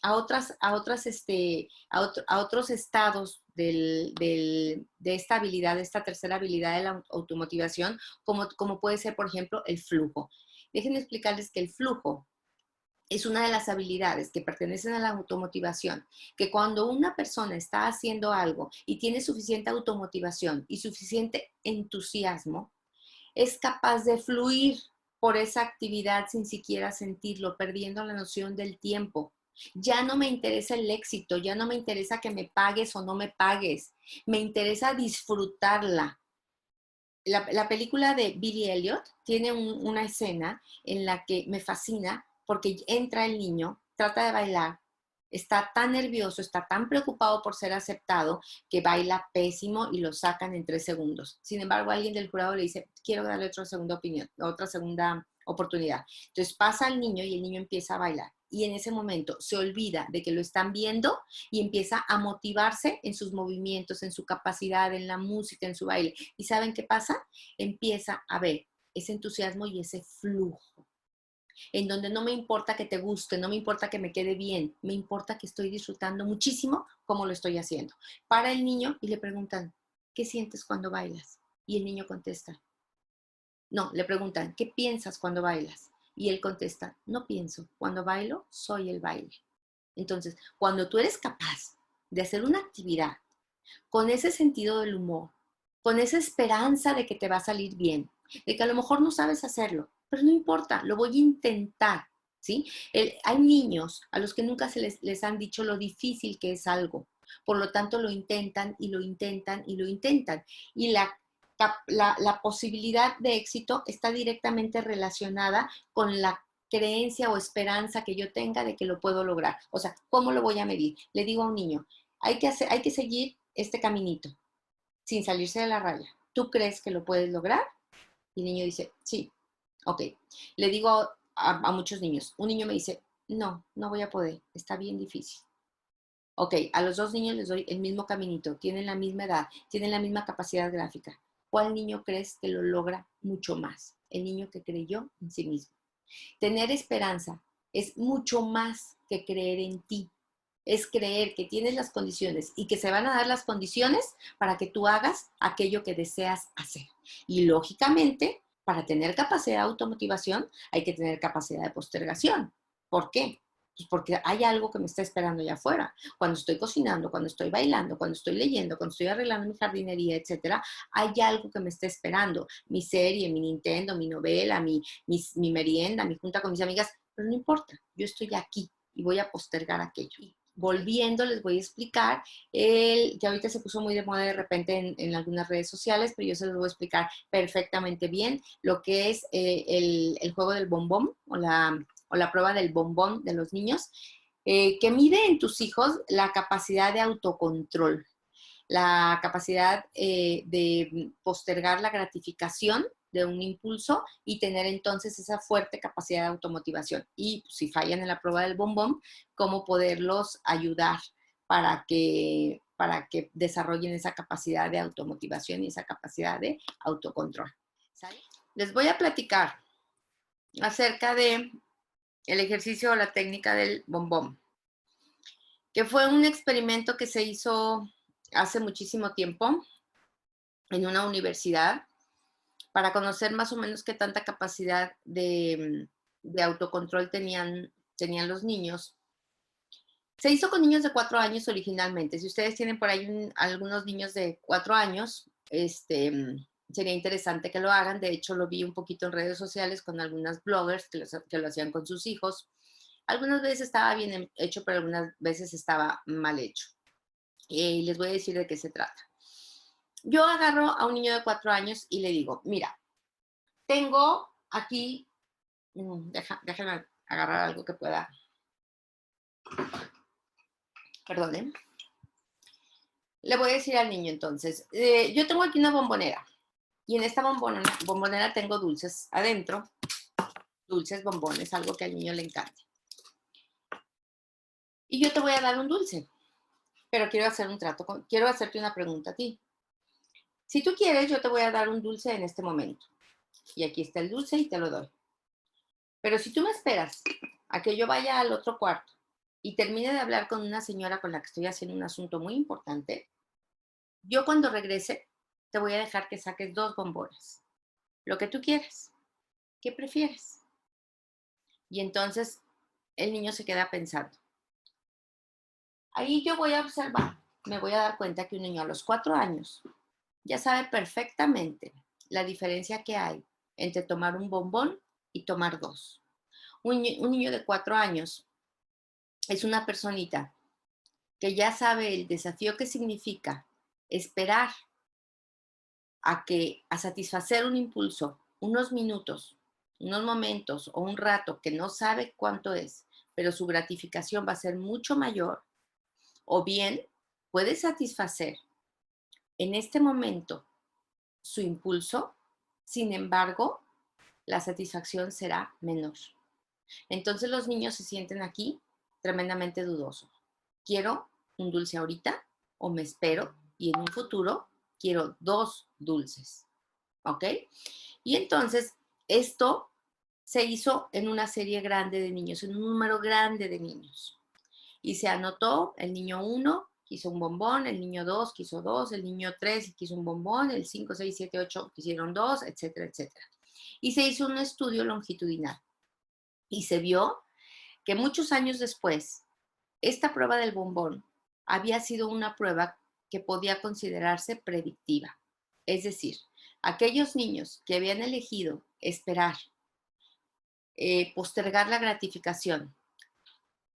a otros estados de esta habilidad, de esta tercera habilidad de la automotivación, como puede ser, por ejemplo, el flujo. Déjenme explicarles que el flujo es una de las habilidades que pertenecen a la automotivación, que cuando una persona está haciendo algo y tiene suficiente automotivación y suficiente entusiasmo, es capaz de fluir por esa actividad sin siquiera sentirlo, perdiendo la noción del tiempo. Ya no me interesa el éxito, ya no me interesa que me pagues o no me pagues, me interesa disfrutarla. La película de Billy Elliot tiene una escena en la que me fascina porque entra el niño, trata de bailar, está tan nervioso, está tan preocupado por ser aceptado que baila pésimo y lo sacan en 3 segundos. Sin embargo, alguien del jurado le dice, quiero darle otra segunda opinión, otra segunda oportunidad. Entonces pasa al niño y el niño empieza a bailar. Y en ese momento se olvida de que lo están viendo y empieza a motivarse en sus movimientos, en su capacidad, en la música, en su baile. ¿Y saben qué pasa? Empieza a ver ese entusiasmo y ese flujo, en donde no me importa que te guste, no me importa que me quede bien, me importa que estoy disfrutando muchísimo como lo estoy haciendo. Para el niño y le preguntan, ¿qué sientes cuando bailas? Y el niño contesta, no, le preguntan, ¿qué piensas cuando bailas? Y él contesta, no pienso, cuando bailo, soy el baile. Entonces, cuando tú eres capaz de hacer una actividad con ese sentido del humor, con esa esperanza de que te va a salir bien, de que a lo mejor no sabes hacerlo, pero no importa, lo voy a intentar, ¿sí? Hay niños a los que nunca les han dicho lo difícil que es algo, por lo tanto lo intentan y lo intentan y lo intentan. Y la posibilidad de éxito está directamente relacionada con la creencia o esperanza que yo tenga de que lo puedo lograr. O sea, ¿cómo lo voy a medir? Le digo a un niño, hay que seguir este caminito sin salirse de la raya. ¿Tú crees que lo puedes lograr? Y el niño dice, sí, ok. Le digo a muchos niños, un niño me dice, no, no voy a poder, está bien difícil. Ok, a los 2 niños les doy el mismo caminito, tienen la misma edad, tienen la misma capacidad gráfica. ¿Cuál niño crees que lo logra mucho más? El niño que creyó en sí mismo. Tener esperanza es mucho más que creer en ti. Es creer que tienes las condiciones y que se van a dar las condiciones para que tú hagas aquello que deseas hacer. Y lógicamente, para tener capacidad de automotivación, hay que tener capacidad de postergación. ¿Por qué? Pues porque hay algo que me está esperando allá afuera. Cuando estoy cocinando, cuando estoy bailando, cuando estoy leyendo, cuando estoy arreglando mi jardinería, etcétera, hay algo que me está esperando. Mi serie, mi Nintendo, mi novela, mi merienda, mi junta con mis amigas, pero no importa, yo estoy aquí y voy a postergar aquello. Volviendo, les voy a explicar, que ahorita se puso muy de moda de repente en algunas redes sociales, pero yo se los voy a explicar perfectamente bien, lo que es el juego del bombón o la prueba del bombón de los niños, que mide en tus hijos la capacidad de autocontrol, la capacidad de postergar la gratificación de un impulso y tener entonces esa fuerte capacidad de automotivación. Y si fallan en la prueba del bombón, cómo poderlos ayudar para que desarrollen esa capacidad de automotivación y esa capacidad de autocontrol. ¿Sale? Les voy a platicar acerca de el ejercicio o la técnica del bombón, que fue un experimento que se hizo hace muchísimo tiempo en una universidad para conocer más o menos qué tanta capacidad de autocontrol tenían los niños. Se hizo con niños de 4 años originalmente. Si ustedes tienen por ahí algunos niños de 4 años, sería interesante que lo hagan. De hecho, lo vi un poquito en redes sociales con algunas bloggers que lo hacían con sus hijos. Algunas veces estaba bien hecho, pero algunas veces estaba mal hecho. Y les voy a decir de qué se trata. Yo agarro a un niño de 4 años y le digo, mira, tengo aquí, déjame agarrar algo que pueda, perdonen. Le voy a decir al niño entonces, yo tengo aquí una bombonera y en esta bombonera tengo dulces adentro, dulces, bombones, algo que al niño le encante. Y yo te voy a dar un dulce, pero quiero hacer un trato, quiero hacerte una pregunta a ti. Si tú quieres, yo te voy a dar un dulce en este momento. Y aquí está el dulce y te lo doy. Pero si tú me esperas a que yo vaya al otro cuarto y termine de hablar con una señora con la que estoy haciendo un asunto muy importante, yo cuando regrese te voy a dejar que saques 2 bombones, lo que tú quieras. ¿Qué prefieres? Y entonces el niño se queda pensando. Ahí yo voy a observar, me voy a dar cuenta que un niño a los 4 años ya sabe perfectamente la diferencia que hay entre tomar un bombón y tomar 2. Un niño de 4 años es una personita que ya sabe el desafío que significa esperar a satisfacer un impulso unos minutos, unos momentos o un rato que no sabe cuánto es, pero su gratificación va a ser mucho mayor, o bien puede satisfacer en este momento su impulso, sin embargo, la satisfacción será menor. Entonces los niños se sienten aquí tremendamente dudosos. ¿Quiero un dulce ahorita o me espero y en un futuro quiero 2 dulces? ¿Ok? Y entonces esto se hizo en una serie grande de niños, en un número grande de niños. Y se anotó, el niño 1 quiso un bombón, el niño 2 quiso 2, el niño 3 quiso un bombón, el 5, 6, 7, 8 quisieron 2, etcétera, etcétera. Y se hizo un estudio longitudinal y se vio que muchos años después, esta prueba del bombón había sido una prueba que podía considerarse predictiva. Es decir, aquellos niños que habían elegido esperar, postergar la gratificación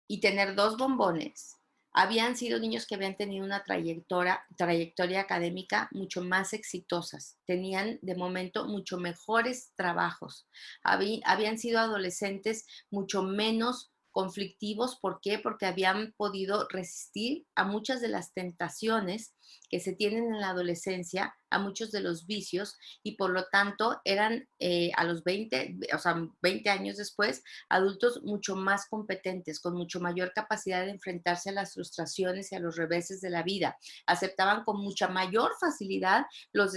y tener 2 bombones, habían sido niños que habían tenido una trayectoria académica mucho más exitosas, tenían de momento mucho mejores trabajos, habían sido adolescentes mucho menos conflictivos. ¿Por qué? Porque habían podido resistir a muchas de las tentaciones que se tienen en la adolescencia, a muchos de los vicios, y por lo tanto eran a los 20, o sea, 20 años después, adultos mucho más competentes, con mucho mayor capacidad de enfrentarse a las frustraciones y a los reveses de la vida. Aceptaban con mucha mayor facilidad los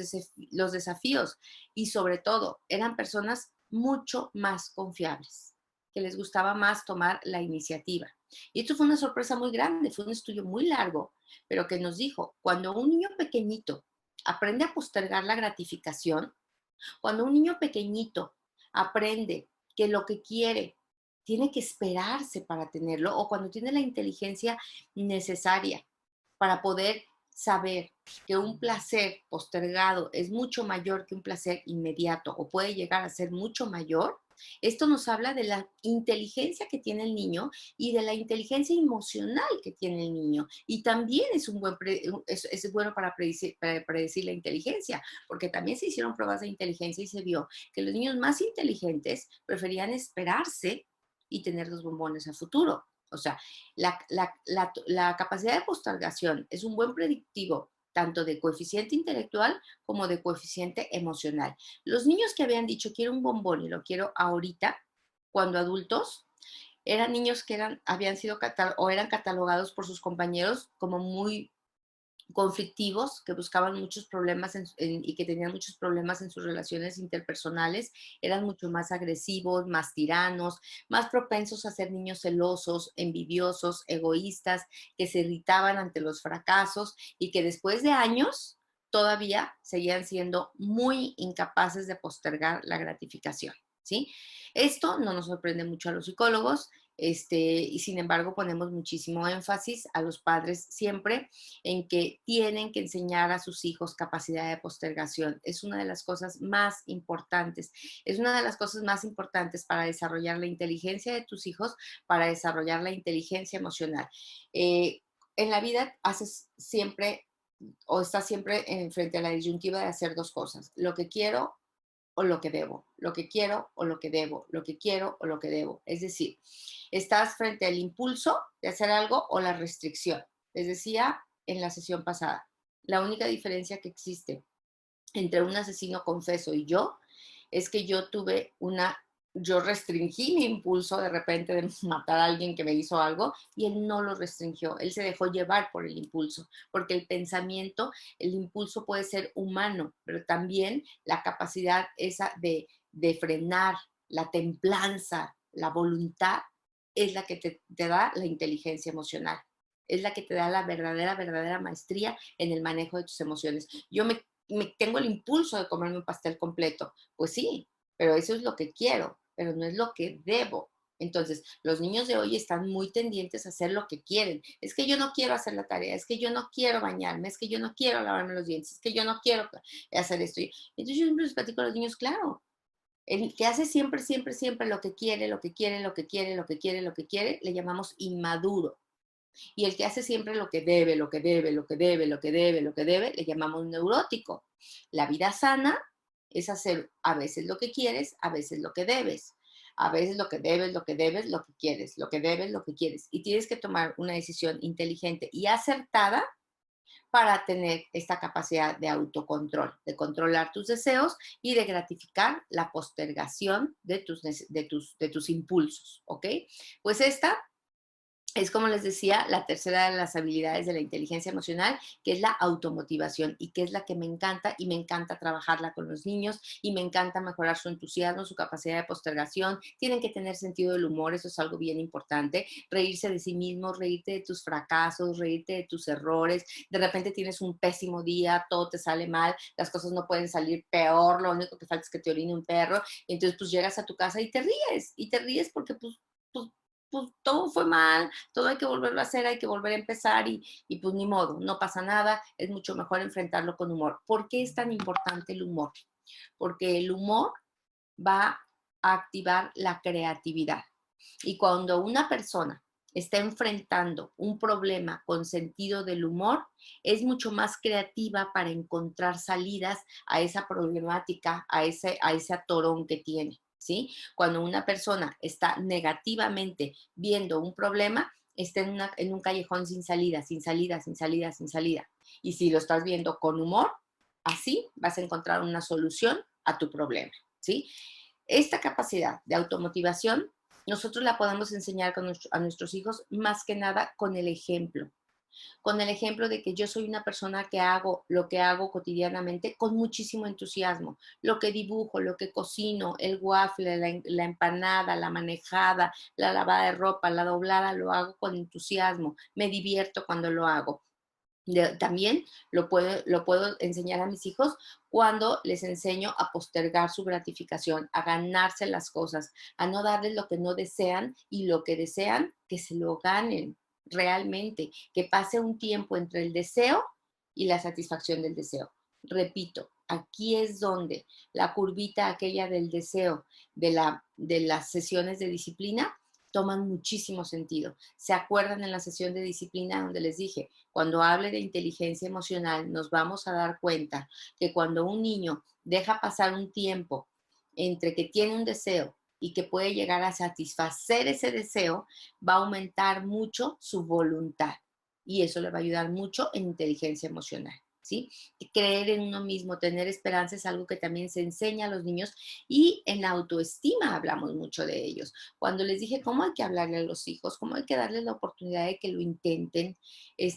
desafíos y sobre todo eran personas mucho más confiables, que les gustaba más tomar la iniciativa. Y esto fue una sorpresa muy grande, fue un estudio muy largo, pero que nos dijo, cuando un niño pequeñito aprende a postergar la gratificación, cuando un niño pequeñito aprende que lo que quiere tiene que esperarse para tenerlo, o cuando tiene la inteligencia necesaria para poder saber que un placer postergado es mucho mayor que un placer inmediato o puede llegar a ser mucho mayor, esto nos habla de la inteligencia que tiene el niño y de la inteligencia emocional que tiene el niño. Y también es bueno para predecir la inteligencia, porque también se hicieron pruebas de inteligencia y se vio que los niños más inteligentes preferían esperarse y tener los bombones a futuro. O sea, la capacidad de postergación es un buen predictivo tanto de coeficiente intelectual como de coeficiente emocional. Los niños que habían dicho quiero un bombón y lo quiero ahorita, cuando adultos, eran niños que habían sido o eran catalogados por sus compañeros como muy conflictivos, que buscaban muchos problemas y que tenían muchos problemas en sus relaciones interpersonales, eran mucho más agresivos, más tiranos, más propensos a ser niños celosos, envidiosos, egoístas, que se irritaban ante los fracasos y que después de años todavía seguían siendo muy incapaces de postergar la gratificación, ¿sí? Esto no nos sorprende mucho a los psicólogos, y sin embargo ponemos muchísimo énfasis a los padres siempre en que tienen que enseñar a sus hijos capacidad de postergación. Es una de las cosas más importantes. Es una de las cosas más importantes para desarrollar la inteligencia de tus hijos, para desarrollar la inteligencia emocional. En la vida haces siempre o estás siempre frente a la disyuntiva de hacer 2 cosas, lo que quiero o lo que debo, lo que quiero o lo que debo, lo que quiero o lo que debo. Es decir, estás frente al impulso de hacer algo o la restricción. Les decía en la sesión pasada, la única diferencia que existe entre un asesino confeso y yo es que yo restringí mi impulso de repente de matar a alguien que me hizo algo y él no lo restringió, él se dejó llevar por el impulso, porque el pensamiento, el impulso puede ser humano, pero también la capacidad esa de frenar, la templanza, la voluntad, es la que te da la inteligencia emocional. Es la que te da la verdadera maestría en el manejo de tus emociones. Yo tengo el impulso de comerme un pastel completo. Pues sí, pero eso es lo que quiero, pero no es lo que debo. Entonces, los niños de hoy están muy tendientes a hacer lo que quieren. Es que yo no quiero hacer la tarea, es que yo no quiero bañarme, es que yo no quiero lavarme los dientes, es que yo no quiero hacer esto. Entonces yo siempre les platico a los niños, claro, el que hace siempre, siempre, siempre lo que quiere, lo que quiere, lo que quiere, lo que quiere, lo que quiere, le llamamos inmaduro. Y el que hace siempre lo que debe, lo que debe, lo que debe, lo que debe, lo que debe, le llamamos neurótico. La vida sana es hacer a veces lo que quieres, a veces lo que debes. A veces lo que debes, lo que debes, lo que quieres, lo que debes, lo que quieres. Y tienes que tomar una decisión inteligente y acertada para tener esta capacidad de autocontrol, de controlar tus deseos y de gratificar la postergación de tus impulsos, ¿ok? Pues esta es, como les decía, la tercera de las habilidades de la inteligencia emocional, que es la automotivación y que es la que me encanta y me encanta trabajarla con los niños y me encanta mejorar su entusiasmo, su capacidad de postergación. Tienen que tener sentido del humor, eso es algo bien importante. Reírse de sí mismos, reírte de tus fracasos, reírte de tus errores. De repente tienes un pésimo día, todo te sale mal, las cosas no pueden salir peor, lo único que falta es que te orine un perro. Y entonces pues llegas a tu casa y te ríes porque pues pues todo fue mal, todo hay que volverlo a hacer, hay que volver a empezar y pues ni modo, no pasa nada, es mucho mejor enfrentarlo con humor. ¿Por qué es tan importante el humor? Porque el humor va a activar la creatividad. Y cuando una persona está enfrentando un problema con sentido del humor, es mucho más creativa para encontrar salidas a esa problemática, a ese atorón que tiene. ¿Sí? Cuando una persona está negativamente viendo un problema, está en un callejón sin salida, sin salida, sin salida, sin salida. Y si lo estás viendo con humor, así vas a encontrar una solución a tu problema. ¿Sí? Esta capacidad de automotivación nosotros la podemos enseñar a nuestros hijos más que nada con el ejemplo de que yo soy una persona que hago lo que hago cotidianamente con muchísimo entusiasmo. Lo que dibujo, lo que cocino, el waffle, la empanada, la manejada, la lavada de ropa, la doblada, lo hago con entusiasmo. Me divierto cuando lo hago. También lo puedo enseñar a mis hijos cuando les enseño a postergar su gratificación, a ganarse las cosas, a no darles lo que no desean y lo que desean, que se lo ganen realmente, que pase un tiempo entre el deseo y la satisfacción del deseo. Repito, aquí es donde la curvita aquella del deseo de las sesiones de disciplina toman muchísimo sentido. ¿Se acuerdan en la sesión de disciplina donde les dije, cuando hable de inteligencia emocional, nos vamos a dar cuenta que cuando un niño deja pasar un tiempo entre que tiene un deseo y que puede llegar a satisfacer ese deseo, va a aumentar mucho su voluntad y eso le va a ayudar mucho en inteligencia emocional. ¿Sí? Creer en uno mismo, tener esperanza es algo que también se enseña a los niños y en la autoestima hablamos mucho de ellos. Cuando les dije cómo hay que hablarle a los hijos, cómo hay que darles la oportunidad de que lo intenten,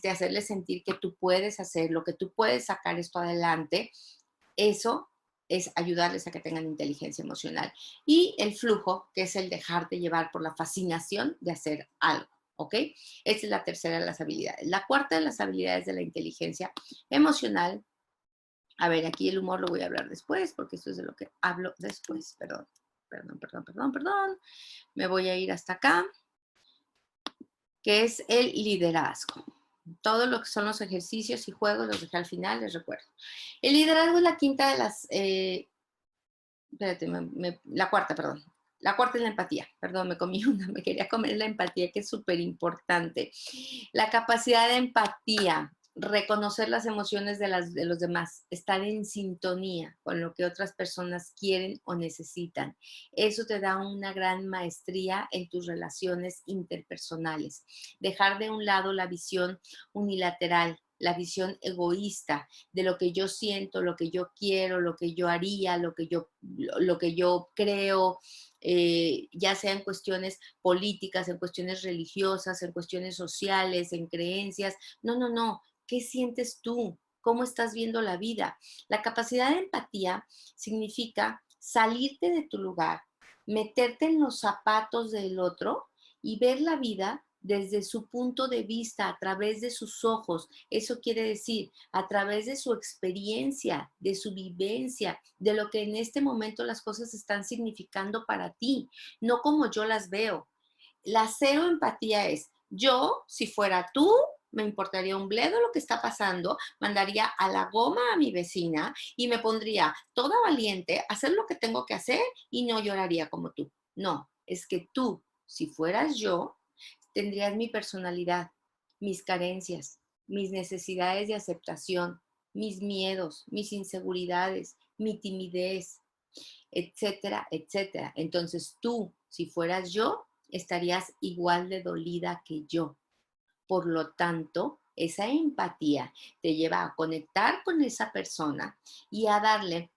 hacerles sentir que tú puedes hacerlo, que tú puedes sacar esto adelante, eso es ayudarles a que tengan inteligencia emocional. Y el flujo, que es el dejarte llevar por la fascinación de hacer algo. ¿Ok? Esta es la tercera de las habilidades. La cuarta de las habilidades de la inteligencia emocional. A ver, aquí el humor lo voy a hablar después, porque esto es de lo que hablo después. Perdón, perdón, perdón, perdón, perdón. Me voy a ir hasta acá, que es el liderazgo. Todo lo que son los ejercicios y juegos los dejé al final, les recuerdo. El liderazgo es la quinta de las... espérate, la cuarta, perdón. La cuarta es la empatía. Perdón, me comí una, me quería comer la empatía, que es súper importante. La capacidad de empatía, reconocer las emociones de los demás, estar en sintonía con lo que otras personas quieren o necesitan. Eso te da una gran maestría en tus relaciones interpersonales. Dejar de un lado la visión unilateral, la visión egoísta de lo que yo siento, lo que yo quiero, lo que yo haría, lo que yo creo, ya sea en cuestiones políticas, en cuestiones religiosas, en cuestiones sociales, en creencias. No, no, no. ¿Qué sientes tú? ¿Cómo estás viendo la vida? La capacidad de empatía significa salirte de tu lugar, meterte en los zapatos del otro y ver la vida desde su punto de vista, a través de sus ojos. Eso quiere decir, a través de su experiencia, de su vivencia, de lo que en este momento las cosas están significando para ti, no como yo las veo. La cero empatía es, yo, si fuera tú, me importaría un bledo lo que está pasando, mandaría a la goma a mi vecina y me pondría toda valiente a hacer lo que tengo que hacer y no lloraría como tú. No, es que tú, si fueras yo, tendrías mi personalidad, mis carencias, mis necesidades de aceptación, mis miedos, mis inseguridades, mi timidez, etcétera, etcétera. Entonces tú, si fueras yo, estarías igual de dolida que yo. Por lo tanto, esa empatía te lleva a conectar con esa persona y a darle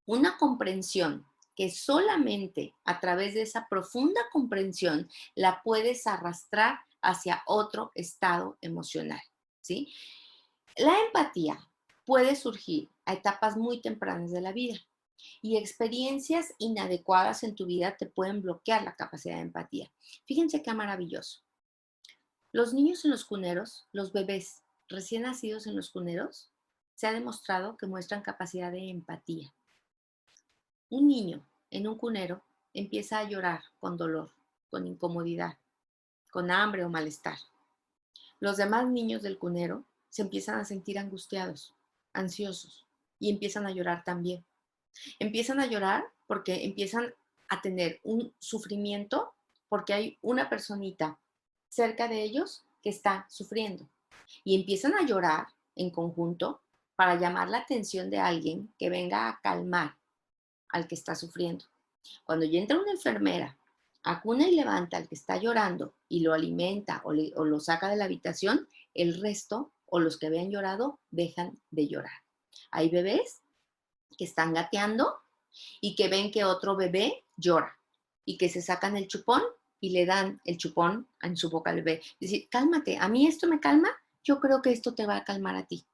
una comprensión que solamente a través de esa profunda comprensión la puedes arrastrar hacia otro estado emocional, ¿sí? La empatía puede surgir a etapas muy tempranas de la vida y experiencias inadecuadas en tu vida te pueden bloquear la capacidad de empatía. Fíjense qué maravilloso. Los niños en los cuneros, los bebés recién nacidos en los cuneros, se ha demostrado que muestran capacidad de empatía. Un niño en un cunero empieza a llorar con dolor, con incomodidad, con hambre o malestar. Los demás niños del cunero se empiezan a sentir angustiados, ansiosos y empiezan a llorar también. Empiezan a llorar porque empiezan a tener un sufrimiento porque hay una personita cerca de ellos que está sufriendo. Y empiezan a llorar en conjunto para llamar la atención de alguien que venga a calmar al que está sufriendo. Cuando ya entra una enfermera, acuna y levanta al que está llorando y lo alimenta o lo saca de la habitación, el resto o los que habían llorado dejan de llorar. Hay bebés que están gateando y que ven que otro bebé llora y que se sacan el chupón y le dan el chupón en su boca al bebé. Es decir, cálmate, a mí esto me calma, yo creo que esto te va a calmar a ti.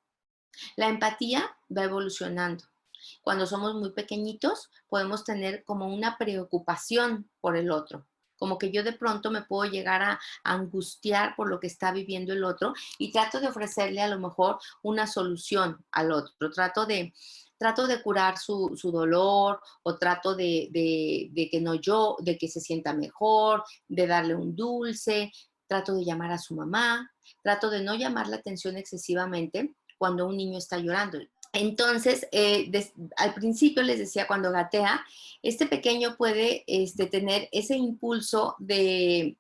La empatía va evolucionando. Cuando somos muy pequeñitos, podemos tener como una preocupación por el otro, como que yo de pronto me puedo llegar a angustiar por lo que está viviendo el otro y trato de ofrecerle a lo mejor una solución al otro, trato de curar su dolor o trato de que no yo, de que se sienta mejor, de darle un dulce, trato de llamar a su mamá, trato de no llamar la atención excesivamente cuando un niño está llorando. Entonces, al principio les decía, cuando gatea, este pequeño puede tener ese impulso de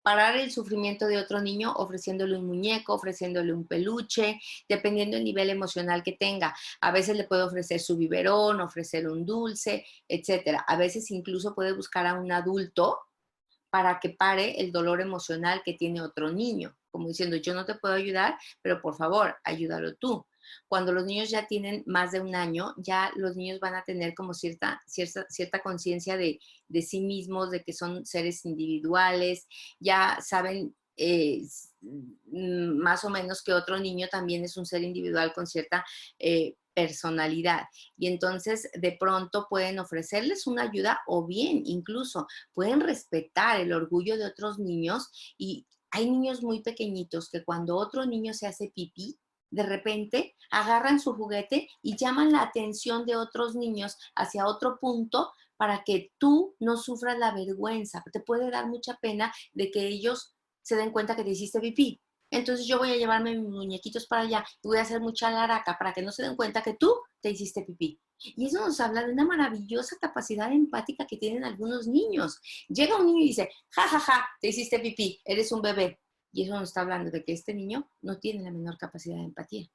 parar el sufrimiento de otro niño ofreciéndole un muñeco, ofreciéndole un peluche, dependiendo del nivel emocional que tenga. A veces le puede ofrecer su biberón, ofrecer un dulce, etcétera. A veces incluso puede buscar a un adulto para que pare el dolor emocional que tiene otro niño, como diciendo, yo no te puedo ayudar, pero por favor, ayúdalo tú. Cuando los niños ya tienen más de un año, ya los niños van a tener como cierta conciencia de sí mismos, de que son seres individuales, ya saben más o menos que otro niño también es un ser individual con cierta personalidad. Y entonces de pronto pueden ofrecerles una ayuda o bien incluso pueden respetar el orgullo de otros niños y hay niños muy pequeñitos que cuando otro niño se hace pipí, de repente agarran su juguete y llaman la atención de otros niños hacia otro punto para que tú no sufras la vergüenza. Te puede dar mucha pena de que ellos se den cuenta que te hiciste pipí. Entonces yo voy a llevarme mis muñequitos para allá y voy a hacer mucha laraca para que no se den cuenta que tú te hiciste pipí. Y eso nos habla de una maravillosa capacidad empática que tienen algunos niños. Llega un niño y dice, ja, ja, ja, te hiciste pipí, eres un bebé. Y eso nos está hablando de que este niño no tiene la menor capacidad de empatía.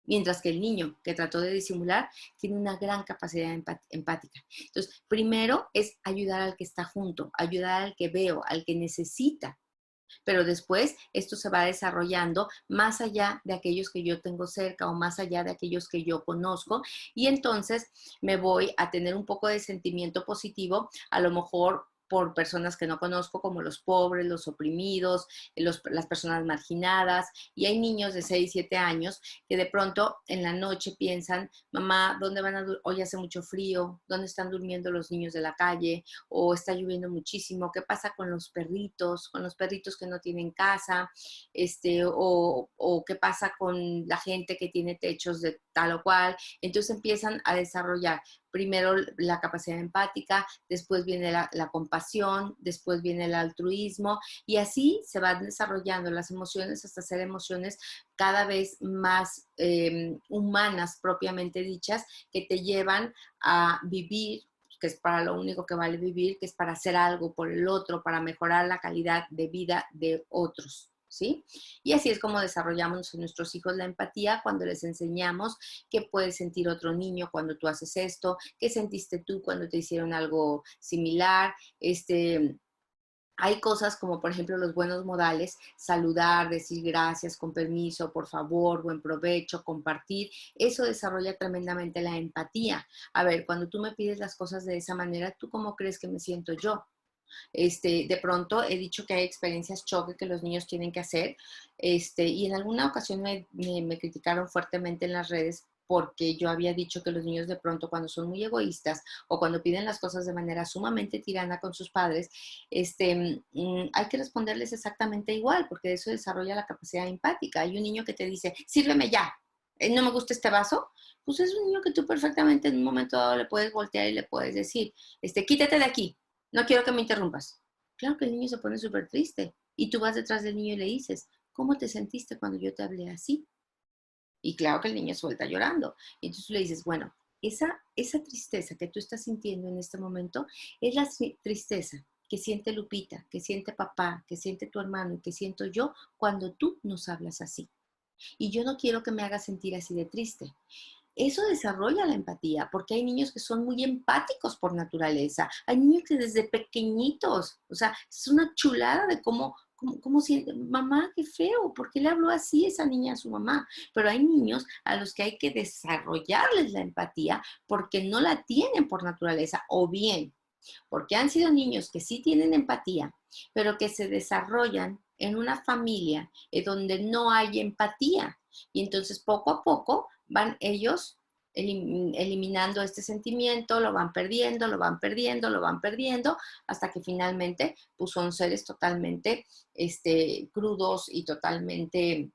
Mientras que el niño que trató de disimular tiene una gran capacidad empática. Entonces, primero es ayudar al que está junto, ayudar al que veo, al que necesita. Pero después esto se va desarrollando más allá de aquellos que yo tengo cerca o más allá de aquellos que yo conozco y entonces me voy a tener un poco de sentimiento positivo, a lo mejor por personas que no conozco, como los pobres, los oprimidos, las personas marginadas, y hay niños de 6, 7 años que de pronto en la noche piensan, mamá, ¿dónde van a dormir? Hoy hace mucho frío, ¿dónde están durmiendo los niños de la calle? O está lloviendo muchísimo, ¿qué pasa con los perritos que no tienen casa? O qué pasa con la gente que tiene techos de tal o cual. Entonces empiezan a desarrollar primero la capacidad empática, después viene la compasión, después viene el altruismo, y así se van desarrollando las emociones hasta ser emociones cada vez más humanas, propiamente dichas, que te llevan a vivir, que es para lo único que vale vivir, que es para hacer algo por el otro, para mejorar la calidad de vida de otros. ¿Sí? Y así es como desarrollamos en nuestros hijos la empatía, cuando les enseñamos qué puede sentir otro niño cuando tú haces esto, qué sentiste tú cuando te hicieron algo similar. Hay cosas como, por ejemplo, los buenos modales, saludar, decir gracias, con permiso, por favor, buen provecho, compartir. Eso desarrolla tremendamente la empatía. A ver, cuando tú me pides las cosas de esa manera, ¿tú cómo crees que me siento yo? De pronto he dicho que hay experiencias choque que los niños tienen que hacer, y en alguna ocasión me criticaron fuertemente en las redes porque yo había dicho que los niños de pronto cuando son muy egoístas o cuando piden las cosas de manera sumamente tirana con sus padres, hay que responderles exactamente igual, porque eso desarrolla la capacidad empática. Hay un niño que te dice, sírveme ya, no me gusta este vaso, pues es un niño que tú perfectamente en un momento dado le puedes voltear y le puedes decir, quítate de aquí, no quiero que me interrumpas. Claro que el niño se pone súper triste y tú vas detrás del niño y le dices, ¿cómo te sentiste cuando yo te hablé así? Y claro que el niño suelta llorando. Y entonces tú le dices, bueno, esa tristeza que tú estás sintiendo en este momento es la tristeza que siente Lupita, que siente papá, que siente tu hermano y que siento yo cuando tú nos hablas así. Y yo no quiero que me hagas sentir así de triste. Eso desarrolla la empatía, porque hay niños que son muy empáticos por naturaleza. Hay niños que desde pequeñitos, o sea, es una chulada de cómo siente, mamá, qué feo, ¿por qué le habló así esa niña a su mamá? Pero hay niños a los que hay que desarrollarles la empatía porque no la tienen por naturaleza, o bien porque han sido niños que sí tienen empatía, pero que se desarrollan en una familia donde no hay empatía. Y entonces poco a poco van ellos eliminando este sentimiento, lo van perdiendo, lo van perdiendo, lo van perdiendo, hasta que finalmente pues, son seres totalmente crudos y totalmente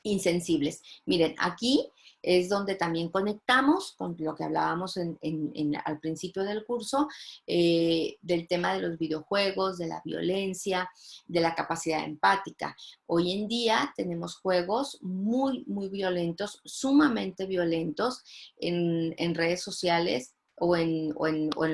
insensibles. Miren, aquí es donde también conectamos con lo que hablábamos al principio del curso, del tema de los videojuegos, de la violencia, de la capacidad empática. Hoy en día tenemos juegos muy, muy violentos, sumamente violentos en redes sociales o en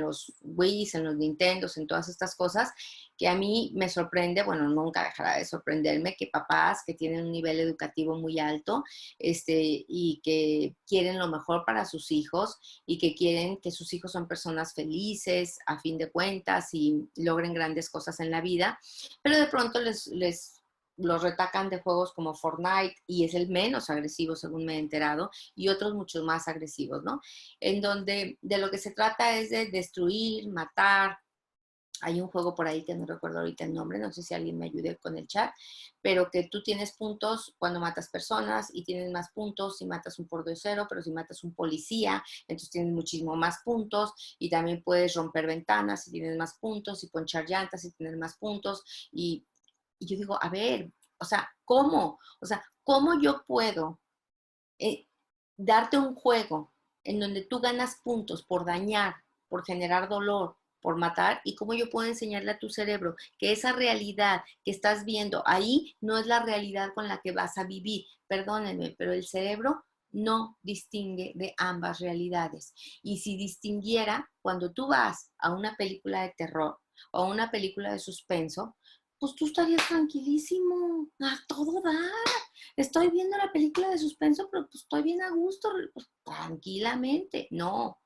los Wii, en los Nintendos, en todas estas cosas, que a mí me sorprende, bueno, nunca dejará de sorprenderme que papás que tienen un nivel educativo muy alto, y que quieren lo mejor para sus hijos y que quieren que sus hijos son personas felices a fin de cuentas y logren grandes cosas en la vida, pero de pronto les los retacan de juegos como Fortnite y es el menos agresivo según me he enterado y otros muchos más agresivos, ¿no? En donde de lo que se trata es de destruir, matar. Hay un juego por ahí que no recuerdo ahorita el nombre, no sé si alguien me ayude con el chat, pero que tú tienes puntos cuando matas personas y tienes más puntos si matas un pordiosero, pero si matas un policía, entonces tienes muchísimo más puntos y también puedes romper ventanas si tienes más puntos y ponchar llantas si tienes más puntos y yo digo, a ver, o sea, ¿cómo? O sea, ¿cómo yo puedo eh, darte un juego en donde tú ganas puntos por dañar, por generar dolor, por matar, y cómo yo puedo enseñarle a tu cerebro que esa realidad que estás viendo ahí no es la realidad con la que vas a vivir? Perdónenme, pero el cerebro no distingue de ambas realidades. Y si distinguiera, cuando tú vas a una película de terror o a una película de suspenso, pues tú estarías tranquilísimo, a todo dar. Estoy viendo la película de suspenso, pero pues estoy bien a gusto, pues, tranquilamente. No,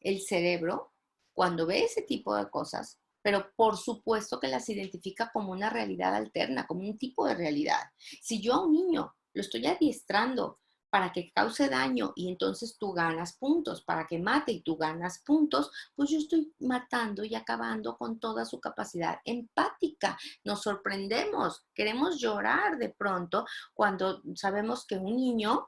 el cerebro, cuando ve ese tipo de cosas, pero por supuesto que las identifica como una realidad alterna, como un tipo de realidad. Si yo a un niño lo estoy adiestrando para que cause daño y entonces tú ganas puntos, para que mate y tú ganas puntos, pues yo estoy matando y acabando con toda su capacidad empática. Nos sorprendemos, queremos llorar de pronto cuando sabemos que un niño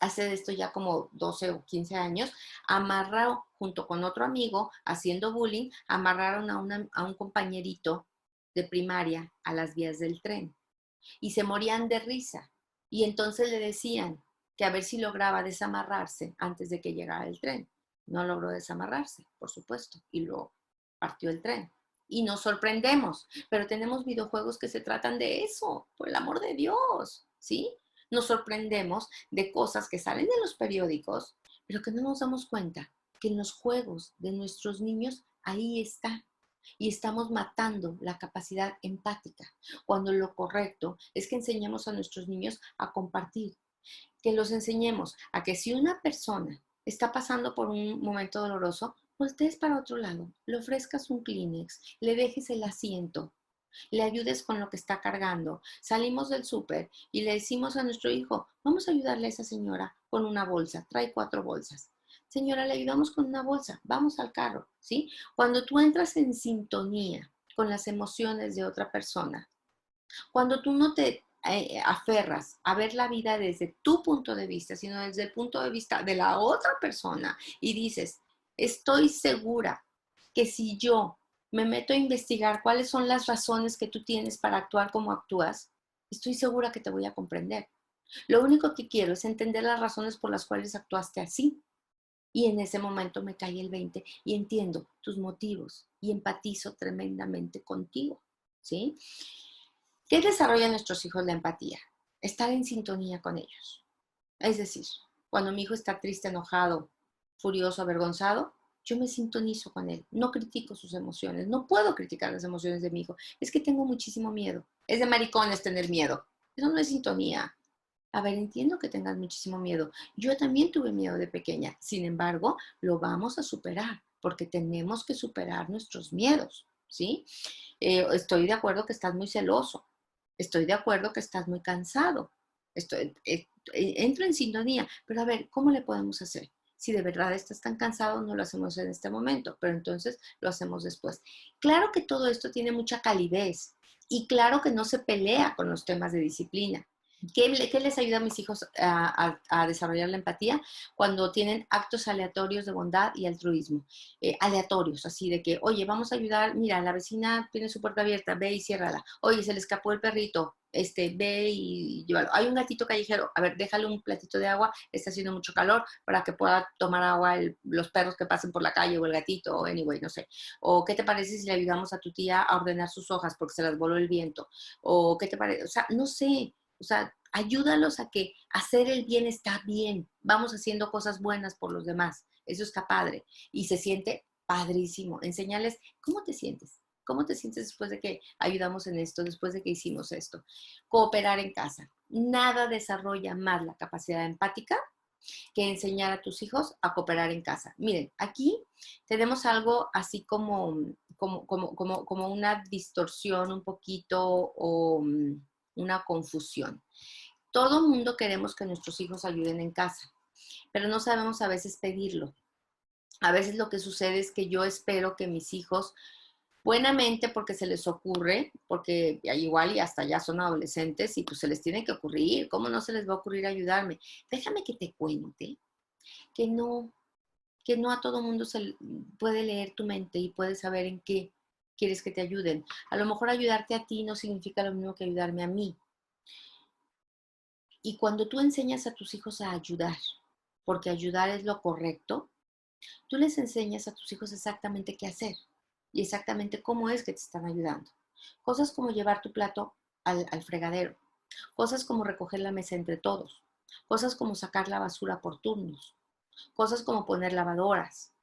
hace esto ya como 12 o 15 años, amarró junto con otro amigo, haciendo bullying, amarraron a un compañerito de primaria a las vías del tren y se morían de risa. Y entonces le decían que a ver si lograba desamarrarse antes de que llegara el tren. No logró desamarrarse, por supuesto, y lo partió el tren. Y nos sorprendemos, pero tenemos videojuegos que se tratan de eso, por el amor de Dios, ¿sí? Nos sorprendemos de cosas que salen de los periódicos, pero que no nos damos cuenta que en los juegos de nuestros niños ahí está. Y estamos matando la capacidad empática, cuando lo correcto es que enseñemos a nuestros niños a compartir, que los enseñemos a que si una persona está pasando por un momento doloroso, voltees para otro lado, le ofrezcas un Kleenex, le dejes el asiento, le ayudes con lo que está cargando. Salimos del súper y le decimos a nuestro hijo, vamos a ayudarle a esa señora con una bolsa, trae 4 bolsas. Señora, le ayudamos con una bolsa, vamos al carro, ¿sí? Cuando tú entras en sintonía con las emociones de otra persona, cuando tú no te aferras a ver la vida desde tu punto de vista, sino desde el punto de vista de la otra persona y dices, estoy segura que si yo me meto a investigar cuáles son las razones que tú tienes para actuar como actúas, estoy segura que te voy a comprender. Lo único que quiero es entender las razones por las cuales actuaste así. Y en ese momento me cae el 20 y entiendo tus motivos y empatizo tremendamente contigo, ¿sí? ¿Qué desarrollan nuestros hijos la empatía? Estar en sintonía con ellos. Es decir, cuando mi hijo está triste, enojado, furioso, avergonzado, yo me sintonizo con él, no critico sus emociones, no puedo criticar las emociones de mi hijo, es que tengo muchísimo miedo, es de maricones tener miedo, eso no es sintonía. A ver, entiendo que tengas muchísimo miedo, yo también tuve miedo de pequeña, sin embargo, lo vamos a superar, porque tenemos que superar nuestros miedos, ¿sí? Estoy de acuerdo que estás muy celoso, estoy de acuerdo que estás muy cansado, entro en sintonía, pero a ver, ¿cómo le podemos hacer? Si de verdad estás tan cansado, no lo hacemos en este momento, pero entonces lo hacemos después. Claro que todo esto tiene mucha calidez y claro que no se pelea con los temas de disciplina. ¿Qué les ayuda a mis hijos a desarrollar la empatía? Cuando tienen actos aleatorios de bondad y altruismo. Aleatorios, así de que, oye, vamos a ayudar, mira, la vecina tiene su puerta abierta, ve y ciérrala. Oye, se le escapó el perrito, ve y llévalo. Hay un gatito callejero, a ver, déjale un platito de agua, está haciendo mucho calor para que pueda tomar agua los perros que pasen por la calle o el gatito, o anyway, no sé. O ¿qué te parece si le ayudamos a tu tía a ordenar sus hojas porque se las voló el viento? O ¿qué te parece? O sea, no sé. O sea, ayúdalos a que hacer el bien está bien. Vamos haciendo cosas buenas por los demás. Eso está padre. Y se siente padrísimo. Enseñarles cómo te sientes. ¿Cómo te sientes después de que ayudamos en esto, después de que hicimos esto? Cooperar en casa. Nada desarrolla más la capacidad empática que enseñar a tus hijos a cooperar en casa. Miren, aquí tenemos algo así como una distorsión un poquito o una confusión. Todo mundo queremos que nuestros hijos ayuden en casa, pero no sabemos a veces pedirlo. A veces lo que sucede es que yo espero que mis hijos, buenamente porque se les ocurre, porque igual y hasta ya son adolescentes y pues se les tiene que ocurrir, ¿cómo no se les va a ocurrir ayudarme? Déjame que te cuente que no, que no a todo mundo se puede leer tu mente y puede saber en qué quieres que te ayuden. A lo mejor ayudarte a ti no significa lo mismo que ayudarme a mí. Y cuando tú enseñas a tus hijos a ayudar, porque ayudar es lo correcto, tú les enseñas a tus hijos exactamente qué hacer y exactamente cómo es que te están ayudando. Cosas como llevar tu plato al fregadero, cosas como recoger la mesa entre todos, cosas como sacar la basura por turnos, cosas como poner lavadoras,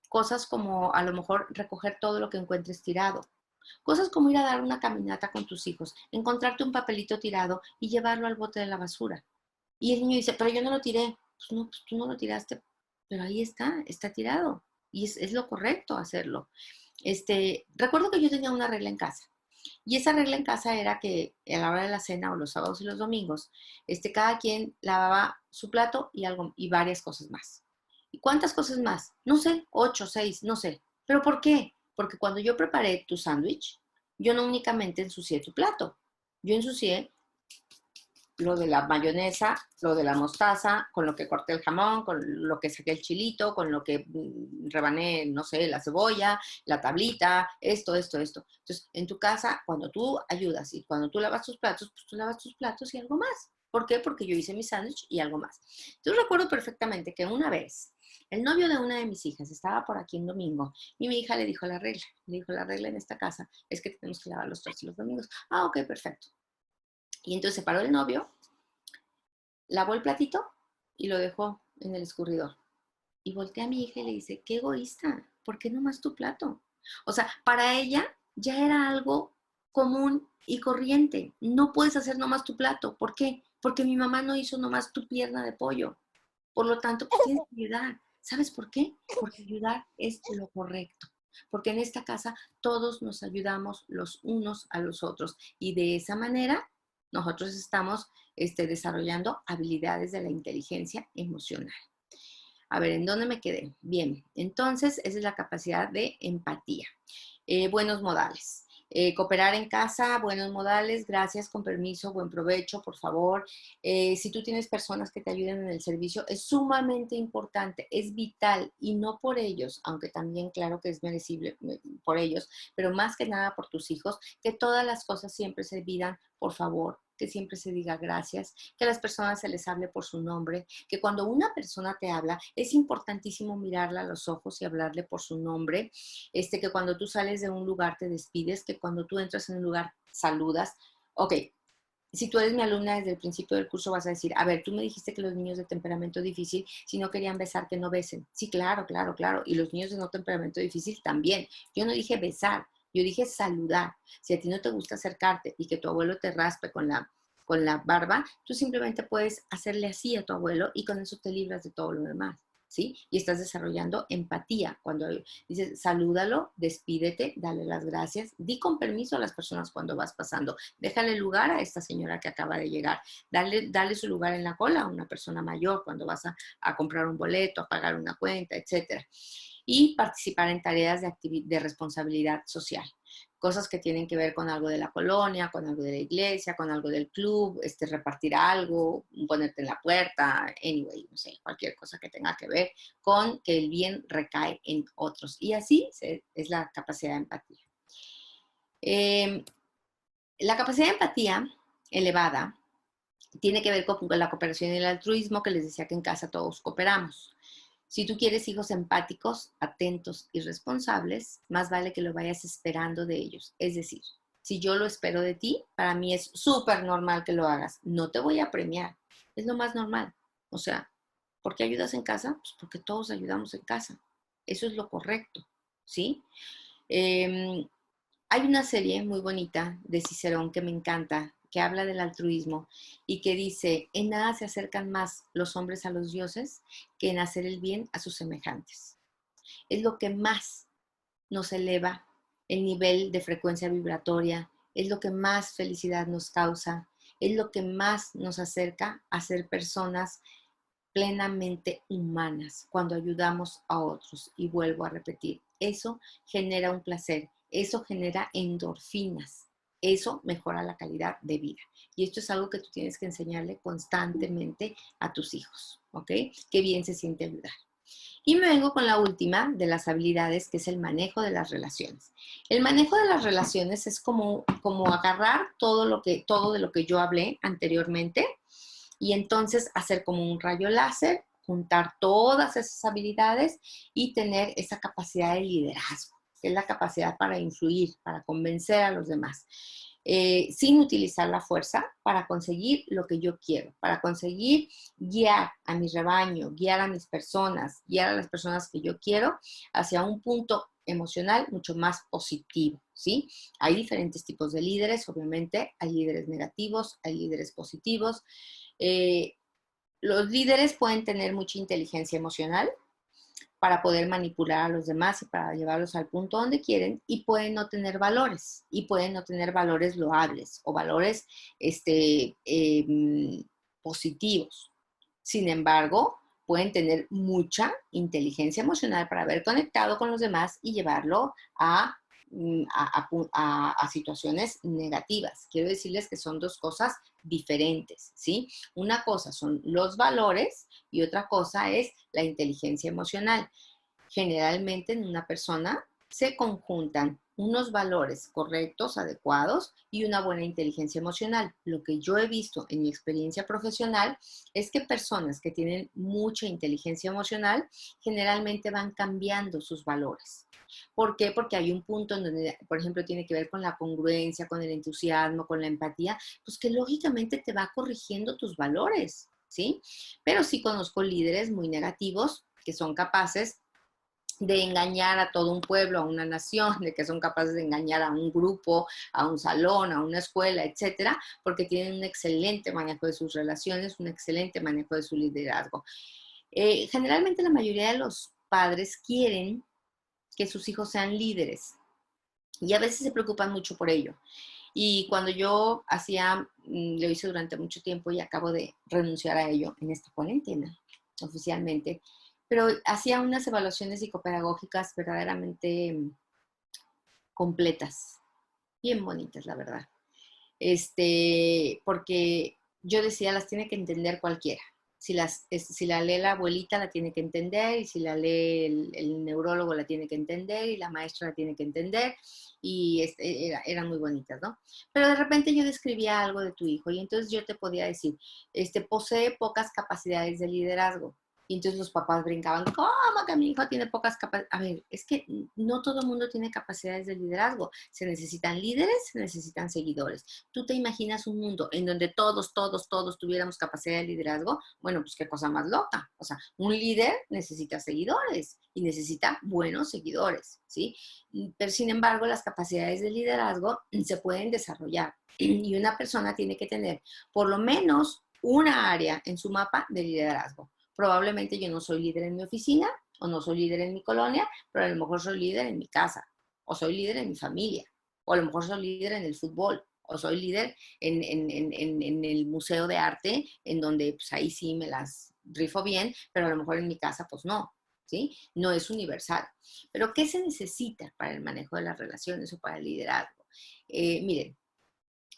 cosas como a lo mejor recoger todo lo que encuentres tirado, cosas como ir a dar una caminata con tus hijos, encontrarte un papelito tirado y llevarlo al bote de la basura. Y el niño dice, pero yo no lo tiré. Pues no, pues tú no lo tiraste, pero ahí está tirado. Y es lo correcto hacerlo. Recuerdo que yo tenía una regla en casa. Y esa regla en casa era que a la hora de la cena o los sábados y los domingos, cada quien lavaba su plato y algo y varias cosas más. ¿Y cuántas cosas más? No sé, 8, 6, no sé. ¿Pero por qué? Porque cuando yo preparé tu sándwich, yo no únicamente ensucié tu plato, yo ensucié lo de la mayonesa, lo de la mostaza, con lo que corté el jamón, con lo que saqué el chilito, con lo que rebané, no sé, la cebolla, la tablita, esto. Entonces, en tu casa, cuando tú ayudas y cuando tú lavas tus platos, pues tú lavas tus platos y algo más. ¿Por qué? Porque yo hice mi sándwich y algo más. Entonces recuerdo perfectamente que una vez el novio de una de mis hijas estaba por aquí un domingo y mi hija le dijo la regla. Le dijo, la regla en esta casa es que tenemos que lavar los trastes los domingos. Ah, ok, perfecto. Y entonces se paró el novio, lavó el platito y lo dejó en el escurridor. Y voltea a mi hija y le dice, qué egoísta, ¿por qué nomás tu plato? O sea, para ella ya era algo común y corriente. No puedes hacer nomás tu plato. ¿Por qué? Porque mi mamá no hizo nomás tu pierna de pollo. Por lo tanto, pues tienes que ayudar. ¿Sabes por qué? Porque ayudar es lo correcto. Porque en esta casa todos nos ayudamos los unos a los otros. Y de esa manera nosotros estamos desarrollando habilidades de la inteligencia emocional. A ver, ¿en dónde me quedé? Bien, entonces esa es la capacidad de empatía. Buenos modales. Cooperar en casa, buenos modales, gracias, con permiso, buen provecho, por favor. Si tú tienes personas que te ayuden en el servicio, es sumamente importante, es vital y no por ellos, aunque también claro que es merecible por ellos, pero más que nada por tus hijos, que todas las cosas siempre se pidan por favor, que siempre se diga gracias, que a las personas se les hable por su nombre, que cuando una persona te habla es importantísimo mirarla a los ojos y hablarle por su nombre, que cuando tú sales de un lugar te despides, que cuando tú entras en un lugar saludas. Ok, si tú eres mi alumna desde el principio del curso vas a decir, a ver, tú me dijiste que los niños de temperamento difícil, si no querían besar, que no besen. Sí, claro, claro, claro. Y los niños de no temperamento difícil también. Yo no dije besar, yo dije saludar. Si a ti no te gusta acercarte y que tu abuelo te raspe con la barba, tú simplemente puedes hacerle así a tu abuelo y con eso te libras de todo lo demás. ¿Sí? Y estás desarrollando empatía. Cuando dices, salúdalo, despídete, dale las gracias, di con permiso a las personas cuando vas pasando, déjale lugar a esta señora que acaba de llegar, dale su lugar en la cola a una persona mayor cuando vas a comprar un boleto, a pagar una cuenta, etcétera. Y participar en tareas de responsabilidad social. Cosas que tienen que ver con algo de la colonia, con algo de la iglesia, con algo del club, repartir algo, ponerte en la puerta, anyway, no sé, cualquier cosa que tenga que ver con que el bien recae en otros. Y así es la capacidad de empatía. La capacidad de empatía elevada tiene que ver con la cooperación y el altruismo, que les decía que en casa todos cooperamos. Si tú quieres hijos empáticos, atentos y responsables, más vale que lo vayas esperando de ellos. Es decir, si yo lo espero de ti, para mí es súper normal que lo hagas. No te voy a premiar. Es lo más normal. O sea, ¿por qué ayudas en casa? Pues porque todos ayudamos en casa. Eso es lo correcto, ¿sí? Hay una serie muy bonita de Cicerón que me encanta, que habla del altruismo y que dice, en nada se acercan más los hombres a los dioses que en hacer el bien a sus semejantes. Es lo que más nos eleva el nivel de frecuencia vibratoria, es lo que más felicidad nos causa, es lo que más nos acerca a ser personas plenamente humanas cuando ayudamos a otros. Y vuelvo a repetir, eso genera un placer, eso genera endorfinas, eso mejora la calidad de vida. Y esto es algo que tú tienes que enseñarle constantemente a tus hijos, ¿ok? Qué bien se siente ayudar. Y me vengo con la última de las habilidades, que es el manejo de las relaciones. El manejo de las relaciones es como agarrar todo de lo que yo hablé anteriormente y entonces hacer como un rayo láser, juntar todas esas habilidades y tener esa capacidad de liderazgo, que es la capacidad para influir, para convencer a los demás. Sin utilizar la fuerza para conseguir lo que yo quiero, para conseguir guiar a mi rebaño, guiar a mis personas, guiar a las personas que yo quiero hacia un punto emocional mucho más positivo, ¿sí? Hay diferentes tipos de líderes, obviamente, hay líderes negativos, hay líderes positivos. Los líderes pueden tener mucha inteligencia emocional, para poder manipular a los demás y para llevarlos al punto donde quieren, y pueden no tener valores, y pueden no tener valores loables o valores positivos. Sin embargo, pueden tener mucha inteligencia emocional para haber conectado con los demás y llevarlo a situaciones negativas. Quiero decirles que son dos cosas diferentes, ¿sí? Una cosa son los valores y otra cosa es la inteligencia emocional. Generalmente en una persona se conjuntan unos valores correctos, adecuados y una buena inteligencia emocional. Lo que yo he visto en mi experiencia profesional es que personas que tienen mucha inteligencia emocional generalmente van cambiando sus valores. ¿Por qué? Porque hay un punto en donde, por ejemplo, tiene que ver con la congruencia, con el entusiasmo, con la empatía, pues que lógicamente te va corrigiendo tus valores, ¿sí? Pero sí conozco líderes muy negativos que son capaces de engañar a todo un pueblo, a una nación, de que son capaces de engañar a un grupo, a un salón, a una escuela, etcétera, porque tienen un excelente manejo de sus relaciones, un excelente manejo de su liderazgo. Generalmente la mayoría de los padres quieren que sus hijos sean líderes y a veces se preocupan mucho por ello. Y cuando yo lo hice durante mucho tiempo y acabo de renunciar a ello en esta cuarentena, oficialmente, pero hacía unas evaluaciones psicopedagógicas verdaderamente completas, bien bonitas, la verdad. Porque yo decía, las tiene que entender cualquiera. Si la lee la abuelita, la tiene que entender, y si la lee el neurólogo, la tiene que entender, y la maestra la tiene que entender, y eran muy bonitas, ¿no? Pero de repente yo describía algo de tu hijo, y entonces yo te podía decir, posee pocas capacidades de liderazgo. Y entonces los papás brincaban, ¿cómo que mi hijo tiene pocas capacidades? A ver, es que no todo el mundo tiene capacidades de liderazgo. Se necesitan líderes, se necesitan seguidores. ¿Tú te imaginas un mundo en donde todos tuviéramos capacidad de liderazgo? Bueno, pues qué cosa más loca. O sea, un líder necesita seguidores y necesita buenos seguidores, ¿sí? Pero sin embargo, las capacidades de liderazgo se pueden desarrollar y una persona tiene que tener por lo menos una área en su mapa de liderazgo. Probablemente yo no soy líder en mi oficina o no soy líder en mi colonia, pero a lo mejor soy líder en mi casa o soy líder en mi familia o a lo mejor soy líder en el fútbol o soy líder en el museo de arte, en donde pues ahí sí me las rifo bien, pero a lo mejor en mi casa pues no, ¿sí? No es universal. Pero ¿qué se necesita para el manejo de las relaciones o para el liderazgo? Miren,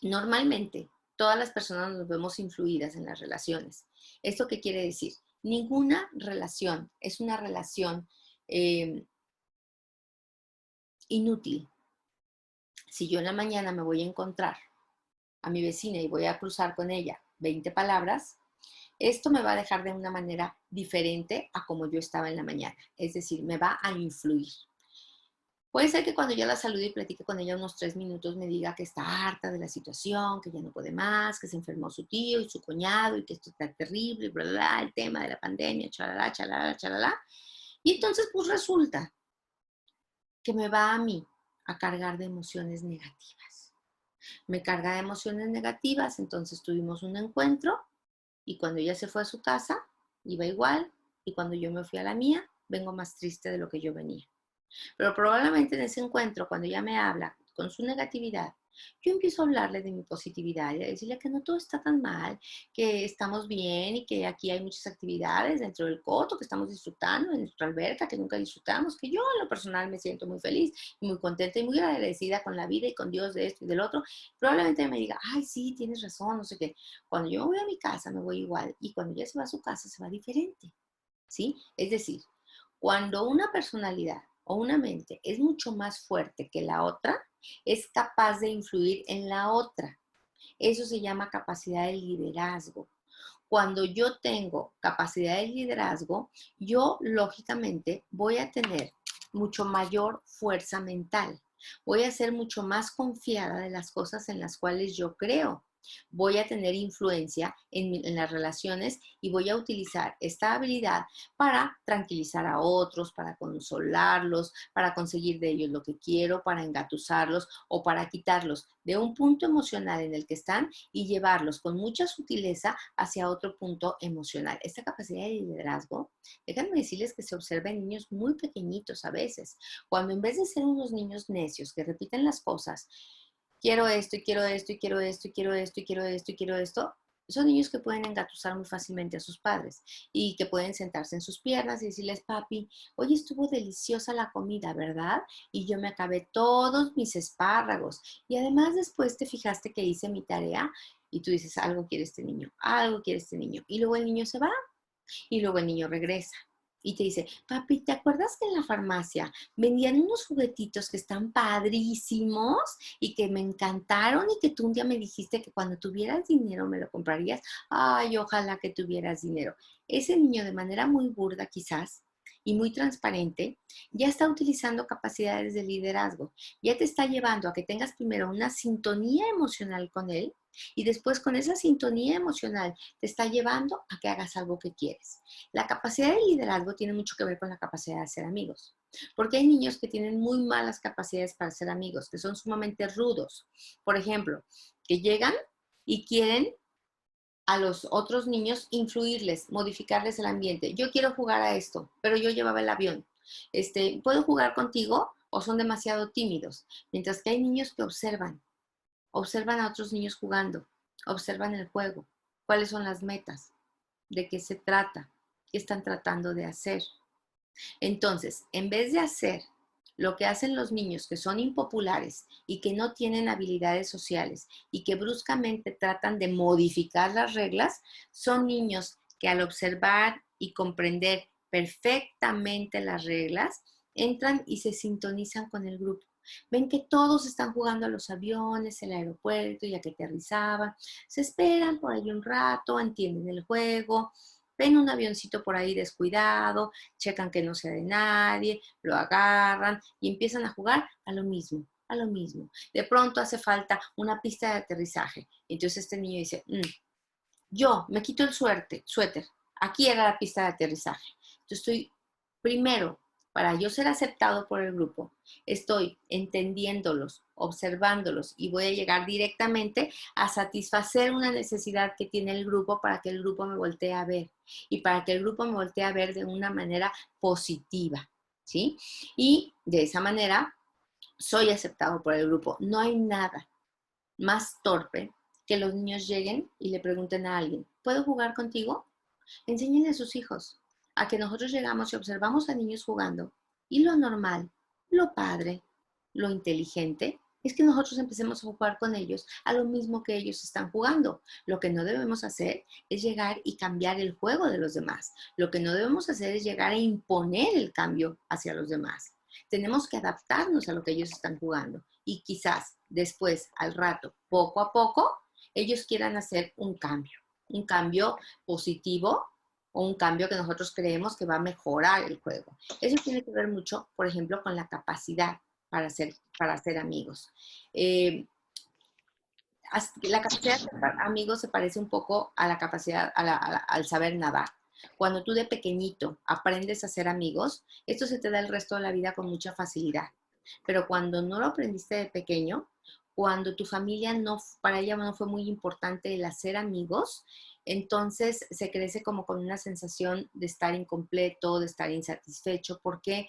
normalmente todas las personas nos vemos influidas en las relaciones. ¿Esto qué quiere decir? Ninguna relación es una relación inútil. Si yo en la mañana me voy a encontrar a mi vecina y voy a cruzar con ella 20 palabras, esto me va a dejar de una manera diferente a como yo estaba en la mañana. Es decir, me va a influir. Puede ser que cuando yo la salude y platique con ella unos 3 minutos me diga que está harta de la situación, que ya no puede más, que se enfermó su tío y su cuñado y que esto está terrible, bla, bla, bla, el tema de la pandemia, chalala, chalala, chalala. Y entonces pues resulta que me va a mí a cargar de emociones negativas. Me carga de emociones negativas, entonces tuvimos un encuentro y cuando ella se fue a su casa, iba igual, y cuando yo me fui a la mía, vengo más triste de lo que yo venía. Pero probablemente en ese encuentro, cuando ella me habla con su negatividad, yo empiezo a hablarle de mi positividad y a decirle que no todo está tan mal, que estamos bien y que aquí hay muchas actividades dentro del coto que estamos disfrutando, en nuestra alberca que nunca disfrutamos, que yo en lo personal me siento muy feliz y muy contenta y muy agradecida con la vida y con Dios de esto y del otro. Probablemente me diga, ay, sí, tienes razón, no sé qué. Cuando yo me voy a mi casa me voy igual y cuando ella se va a su casa se va diferente, ¿sí? Es decir, cuando una personalidad o una mente es mucho más fuerte que la otra, es capaz de influir en la otra. Eso se llama capacidad de liderazgo. Cuando yo tengo capacidad de liderazgo, yo lógicamente voy a tener mucho mayor fuerza mental. Voy a ser mucho más confiada de las cosas en las cuales yo creo. Voy a tener influencia en las relaciones y voy a utilizar esta habilidad para tranquilizar a otros, para consolarlos, para conseguir de ellos lo que quiero, para engatusarlos o para quitarlos de un punto emocional en el que están y llevarlos con mucha sutileza hacia otro punto emocional. Esta capacidad de liderazgo, déjenme decirles que se observa en niños muy pequeñitos a veces, cuando en vez de ser unos niños necios que repiten las cosas, quiero esto y quiero esto y quiero esto y quiero esto y quiero esto y quiero esto, son niños que pueden engatusar muy fácilmente a sus padres y que pueden sentarse en sus piernas y decirles, papi, hoy estuvo deliciosa la comida, ¿verdad? Y yo me acabé todos mis espárragos. Y además después te fijaste que hice mi tarea y tú dices, algo quiere este niño, algo quiere este niño. Y luego el niño se va y luego el niño regresa y te dice, papi, ¿te acuerdas que en la farmacia vendían unos juguetitos que están padrísimos y que me encantaron y que tú un día me dijiste que cuando tuvieras dinero me lo comprarías? Ay, ojalá que tuvieras dinero. Ese niño de manera muy burda quizás y muy transparente, ya está utilizando capacidades de liderazgo, ya te está llevando a que tengas primero una sintonía emocional con él y después con esa sintonía emocional te está llevando a que hagas algo que quieres. La capacidad de liderazgo tiene mucho que ver con la capacidad de hacer amigos, porque hay niños que tienen muy malas capacidades para ser amigos, que son sumamente rudos. Por ejemplo, que llegan y quieren a los otros niños influirles, modificarles el ambiente. Yo quiero jugar a esto, pero yo llevaba el avión. ¿Puedo jugar contigo? ¿O son demasiado tímidos? Mientras que hay niños que observan a otros niños jugando, observan el juego, cuáles son las metas, de qué se trata, qué están tratando de hacer. Entonces, en vez de hacer lo que hacen los niños que son impopulares y que no tienen habilidades sociales y que bruscamente tratan de modificar las reglas, son niños que al observar y comprender perfectamente las reglas, entran y se sintonizan con el grupo. Ven que todos están jugando a los aviones, el aeropuerto, ya que aterrizaban, se esperan por ahí un rato, entienden el juego, ven un avioncito por ahí descuidado, checan que no sea de nadie, lo agarran y empiezan a jugar a lo mismo, a lo mismo. De pronto hace falta una pista de aterrizaje. Entonces este niño dice, yo me quito el suéter, aquí era la pista de aterrizaje. Yo estoy primero, para yo ser aceptado por el grupo, estoy entendiéndolos, observándolos y voy a llegar directamente a satisfacer una necesidad que tiene el grupo para que el grupo me voltee a ver y para que el grupo me voltee a ver de una manera positiva, ¿sí? Y de esa manera soy aceptado por el grupo. No hay nada más torpe que los niños lleguen y le pregunten a alguien, ¿puedo jugar contigo? Enséñenle a sus hijos a que nosotros llegamos y observamos a niños jugando y lo normal, lo padre, lo inteligente es que nosotros empecemos a jugar con ellos a lo mismo que ellos están jugando. Lo que no debemos hacer es llegar y cambiar el juego de los demás. Lo que no debemos hacer es llegar a imponer el cambio hacia los demás. Tenemos que adaptarnos a lo que ellos están jugando y quizás después, al rato, poco a poco, ellos quieran hacer un cambio positivo o un cambio que nosotros creemos que va a mejorar el juego. Eso tiene que ver mucho, por ejemplo, con la capacidad para hacer amigos. La capacidad de ser amigos se parece un poco a la capacidad, al saber nadar. Cuando tú de pequeñito aprendes a ser amigos, esto se te da el resto de la vida con mucha facilidad. Pero cuando no lo aprendiste de pequeño, cuando tu familia no, para ella no fue muy importante el hacer amigos, entonces se crece como con una sensación de estar incompleto, de estar insatisfecho, porque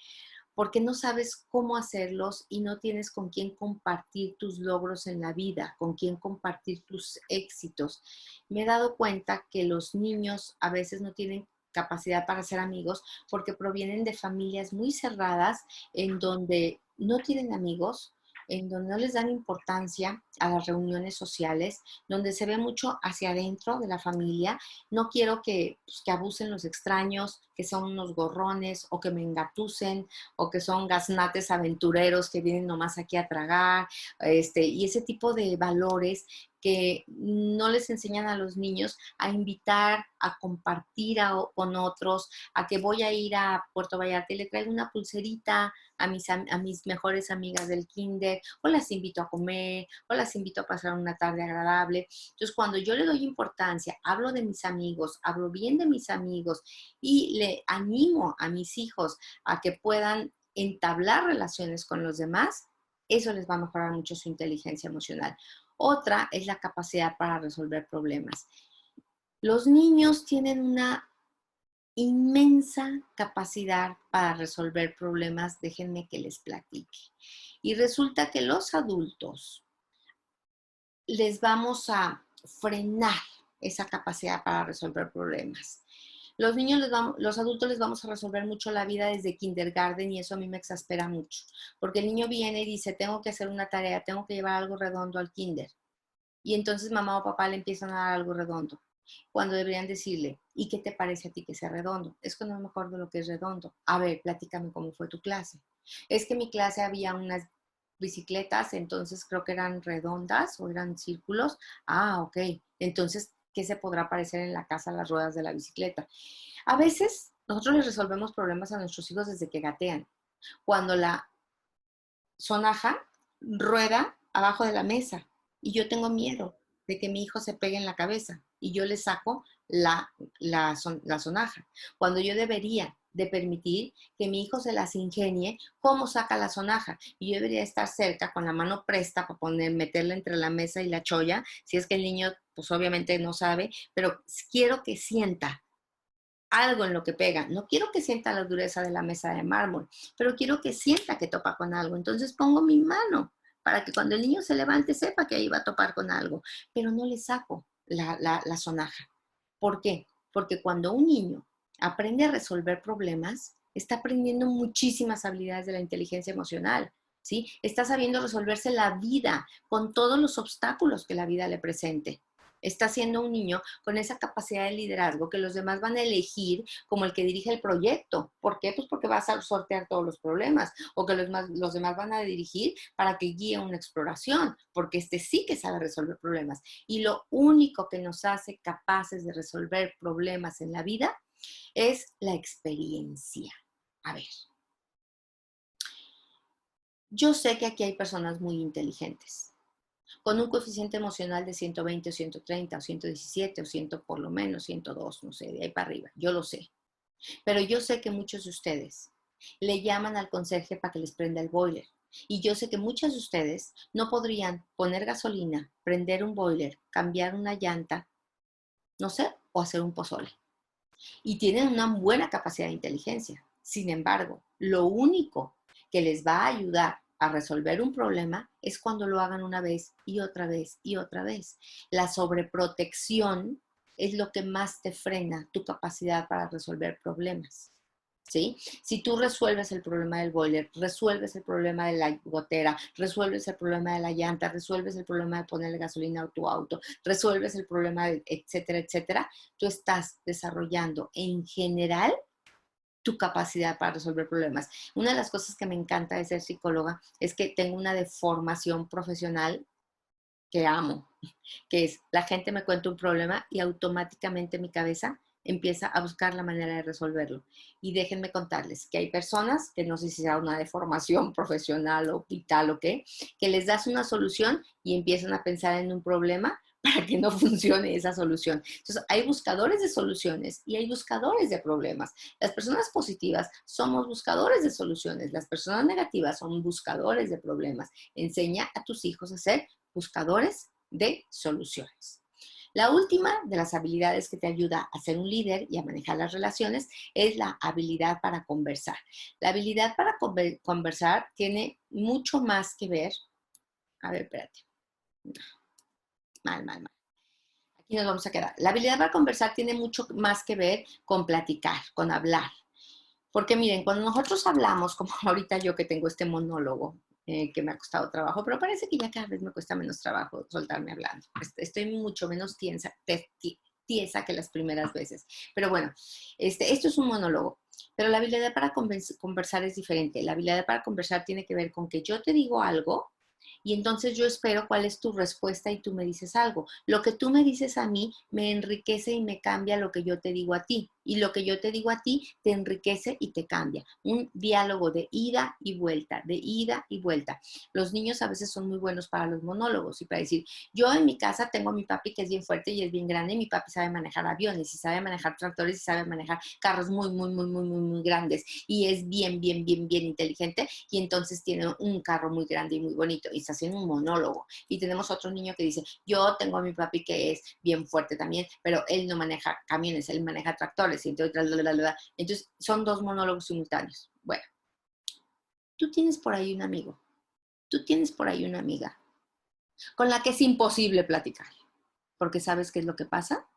no sabes cómo hacerlos y no tienes con quién compartir tus logros en la vida, con quién compartir tus éxitos. Me he dado cuenta que los niños a veces no tienen capacidad para ser amigos porque provienen de familias muy cerradas en donde no tienen amigos, en donde no les dan importancia a las reuniones sociales, donde se ve mucho hacia adentro de la familia. No quiero que abusen los extraños, que son unos gorrones o que me engatusen o que son gaznates aventureros que vienen nomás aquí a tragar, y ese tipo de valores que no les enseñan a los niños a invitar, a compartir con otros, a que voy a ir a Puerto Vallarta y le traigo una pulserita a mis mejores amigas del kinder, o las invito a comer, o las invito a pasar una tarde agradable. Entonces, cuando yo le doy importancia, hablo de mis amigos, hablo bien de mis amigos y le animo a mis hijos a que puedan entablar relaciones con los demás, eso les va a mejorar mucho su inteligencia emocional. Otra es la capacidad para resolver problemas. Los niños tienen una inmensa capacidad para resolver problemas, déjenme que les platique. Y resulta que los adultos les vamos a frenar esa capacidad para resolver problemas. Los adultos les vamos a resolver mucho la vida desde kindergarten y eso a mí me exaspera mucho, porque el niño viene y dice, tengo que hacer una tarea, tengo que llevar algo redondo al kinder. Y entonces mamá o papá le empiezan a dar algo redondo, cuando deberían decirle, ¿y qué te parece a ti que sea redondo? Es que no me acuerdo lo que es redondo. A ver, platícame cómo fue tu clase. Es que en mi clase había unas bicicletas, entonces creo que eran redondas o eran círculos. Ah, ok. Entonces, ¿qué se podrá parecer en la casa a las ruedas de la bicicleta? A veces nosotros les resolvemos problemas a nuestros hijos desde que gatean. Cuando la sonaja rueda abajo de la mesa y yo tengo miedo de que mi hijo se pegue en la cabeza y yo le saco la sonaja, cuando yo debería de permitir que mi hijo se las ingenie cómo saca la sonaja y yo debería estar cerca con la mano presta para meterla entre la mesa y la cholla, si es que el niño pues obviamente no sabe, pero quiero que sienta algo en lo que pega. No quiero que sienta la dureza de la mesa de mármol, pero quiero que sienta que topa con algo. Entonces pongo mi mano para que cuando el niño se levante sepa que ahí va a topar con algo, pero no le saco la sonaja. ¿Por qué? Porque cuando un niño aprende a resolver problemas, está aprendiendo muchísimas habilidades de la inteligencia emocional. ¿Sí? Está sabiendo resolverse la vida con todos los obstáculos que la vida le presente. Está siendo un niño con esa capacidad de liderazgo que los demás van a elegir como el que dirige el proyecto. ¿Por qué? Pues porque vas a sortear todos los problemas o que los demás van a dirigir para que guíe una exploración, porque este sí que sabe resolver problemas. Y lo único que nos hace capaces de resolver problemas en la vida es la experiencia. A ver, yo sé que aquí hay personas muy inteligentes, con un coeficiente emocional de 120 o 130 o 117 o 100 por lo menos 102, no sé, de ahí para arriba, yo lo sé. Pero yo sé que muchos de ustedes le llaman al conserje para que les prenda el boiler. Y yo sé que muchos de ustedes no podrían poner gasolina, prender un boiler, cambiar una llanta, no sé, o hacer un pozole. Y tienen una buena capacidad de inteligencia. Sin embargo, lo único que les va a ayudar a resolver un problema es cuando lo hagan una vez y otra vez y otra vez. La sobreprotección es lo que más te frena tu capacidad para resolver problemas. ¿Sí? Si tú resuelves el problema del boiler, resuelves el problema de la gotera, resuelves el problema de la llanta, resuelves el problema de ponerle gasolina a tu auto, resuelves el problema de etcétera, etcétera, tú estás desarrollando en general tu capacidad para resolver problemas. Una de las cosas que me encanta de ser psicóloga es que tengo una deformación profesional que amo, que es la gente me cuenta un problema y automáticamente mi cabeza empieza a buscar la manera de resolverlo. Y déjenme contarles que hay personas, que no sé si sea una deformación profesional o vital o qué, que les das una solución y empiezan a pensar en un problema para que no funcione esa solución. Entonces, hay buscadores de soluciones y hay buscadores de problemas. Las personas positivas somos buscadores de soluciones, las personas negativas son buscadores de problemas. Enseña a tus hijos a ser buscadores de soluciones. La última de las habilidades que te ayuda a ser un líder y a manejar las relaciones es la habilidad para conversar. La habilidad para conversar tiene mucho más que ver. A ver, espérate. Mal, mal, mal. Aquí nos vamos a quedar. La habilidad para conversar tiene mucho más que ver con platicar, con hablar. Porque miren, cuando nosotros hablamos, como ahorita yo que tengo este monólogo, que me ha costado trabajo, pero parece que ya cada vez me cuesta menos trabajo soltarme hablando. Estoy mucho menos tiesa que las primeras veces. Pero bueno, esto es un monólogo. Pero la habilidad para conversar es diferente. La habilidad para conversar tiene que ver con que yo te digo algo Y entonces yo espero cuál es tu respuesta y tú me dices algo. Lo que tú me dices a mí me enriquece y me cambia lo que yo te digo a ti. Y lo que yo te digo a ti te enriquece y te cambia. Un diálogo de ida y vuelta, de ida y vuelta. Los niños a veces son muy buenos para los monólogos y para decir, yo en mi casa tengo a mi papi que es bien fuerte y es bien grande, y mi papi sabe manejar aviones y sabe manejar tractores y sabe manejar carros muy grandes y es bien inteligente y entonces tiene un carro muy grande y muy bonito y está haciendo un monólogo. Y tenemos otro niño que dice, yo tengo a mi papi que es bien fuerte también, pero él no maneja camiones, él maneja tractores y entonces son dos monólogos simultáneos. Bueno, tú tienes por ahí un amigo, tú tienes por ahí una amiga con la que es imposible platicar, porque ¿sabes qué es lo que pasa?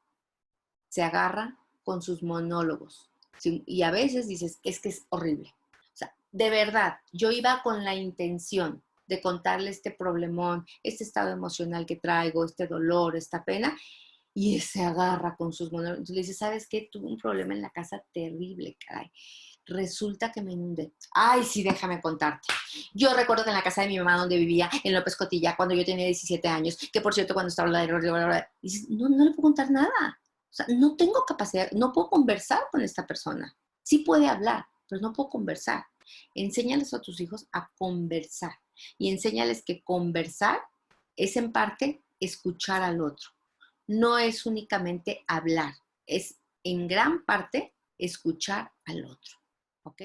Se agarra con sus monólogos. ¿Sí? Y a veces dices, es que es horrible. O sea, de verdad, yo iba con la intención de contarle este problemón, este estado emocional que traigo, este dolor, esta pena, y se agarra con sus monólogos. Entonces le dice, ¿sabes qué? Tuve un problema en la casa terrible, caray. Resulta que me inundé. Ay, sí, déjame contarte. Yo recuerdo que en la casa de mi mamá, donde vivía, en López Cotilla, cuando yo tenía 17 años, que por cierto, cuando estaba la dices, no, no le puedo contar nada. O sea, no tengo capacidad, no puedo conversar con esta persona. Sí puede hablar, pero no puedo conversar. Enséñales a tus hijos a conversar y enséñales que conversar es en parte escuchar al otro. No es únicamente hablar, es en gran parte escuchar al otro. ¿Ok?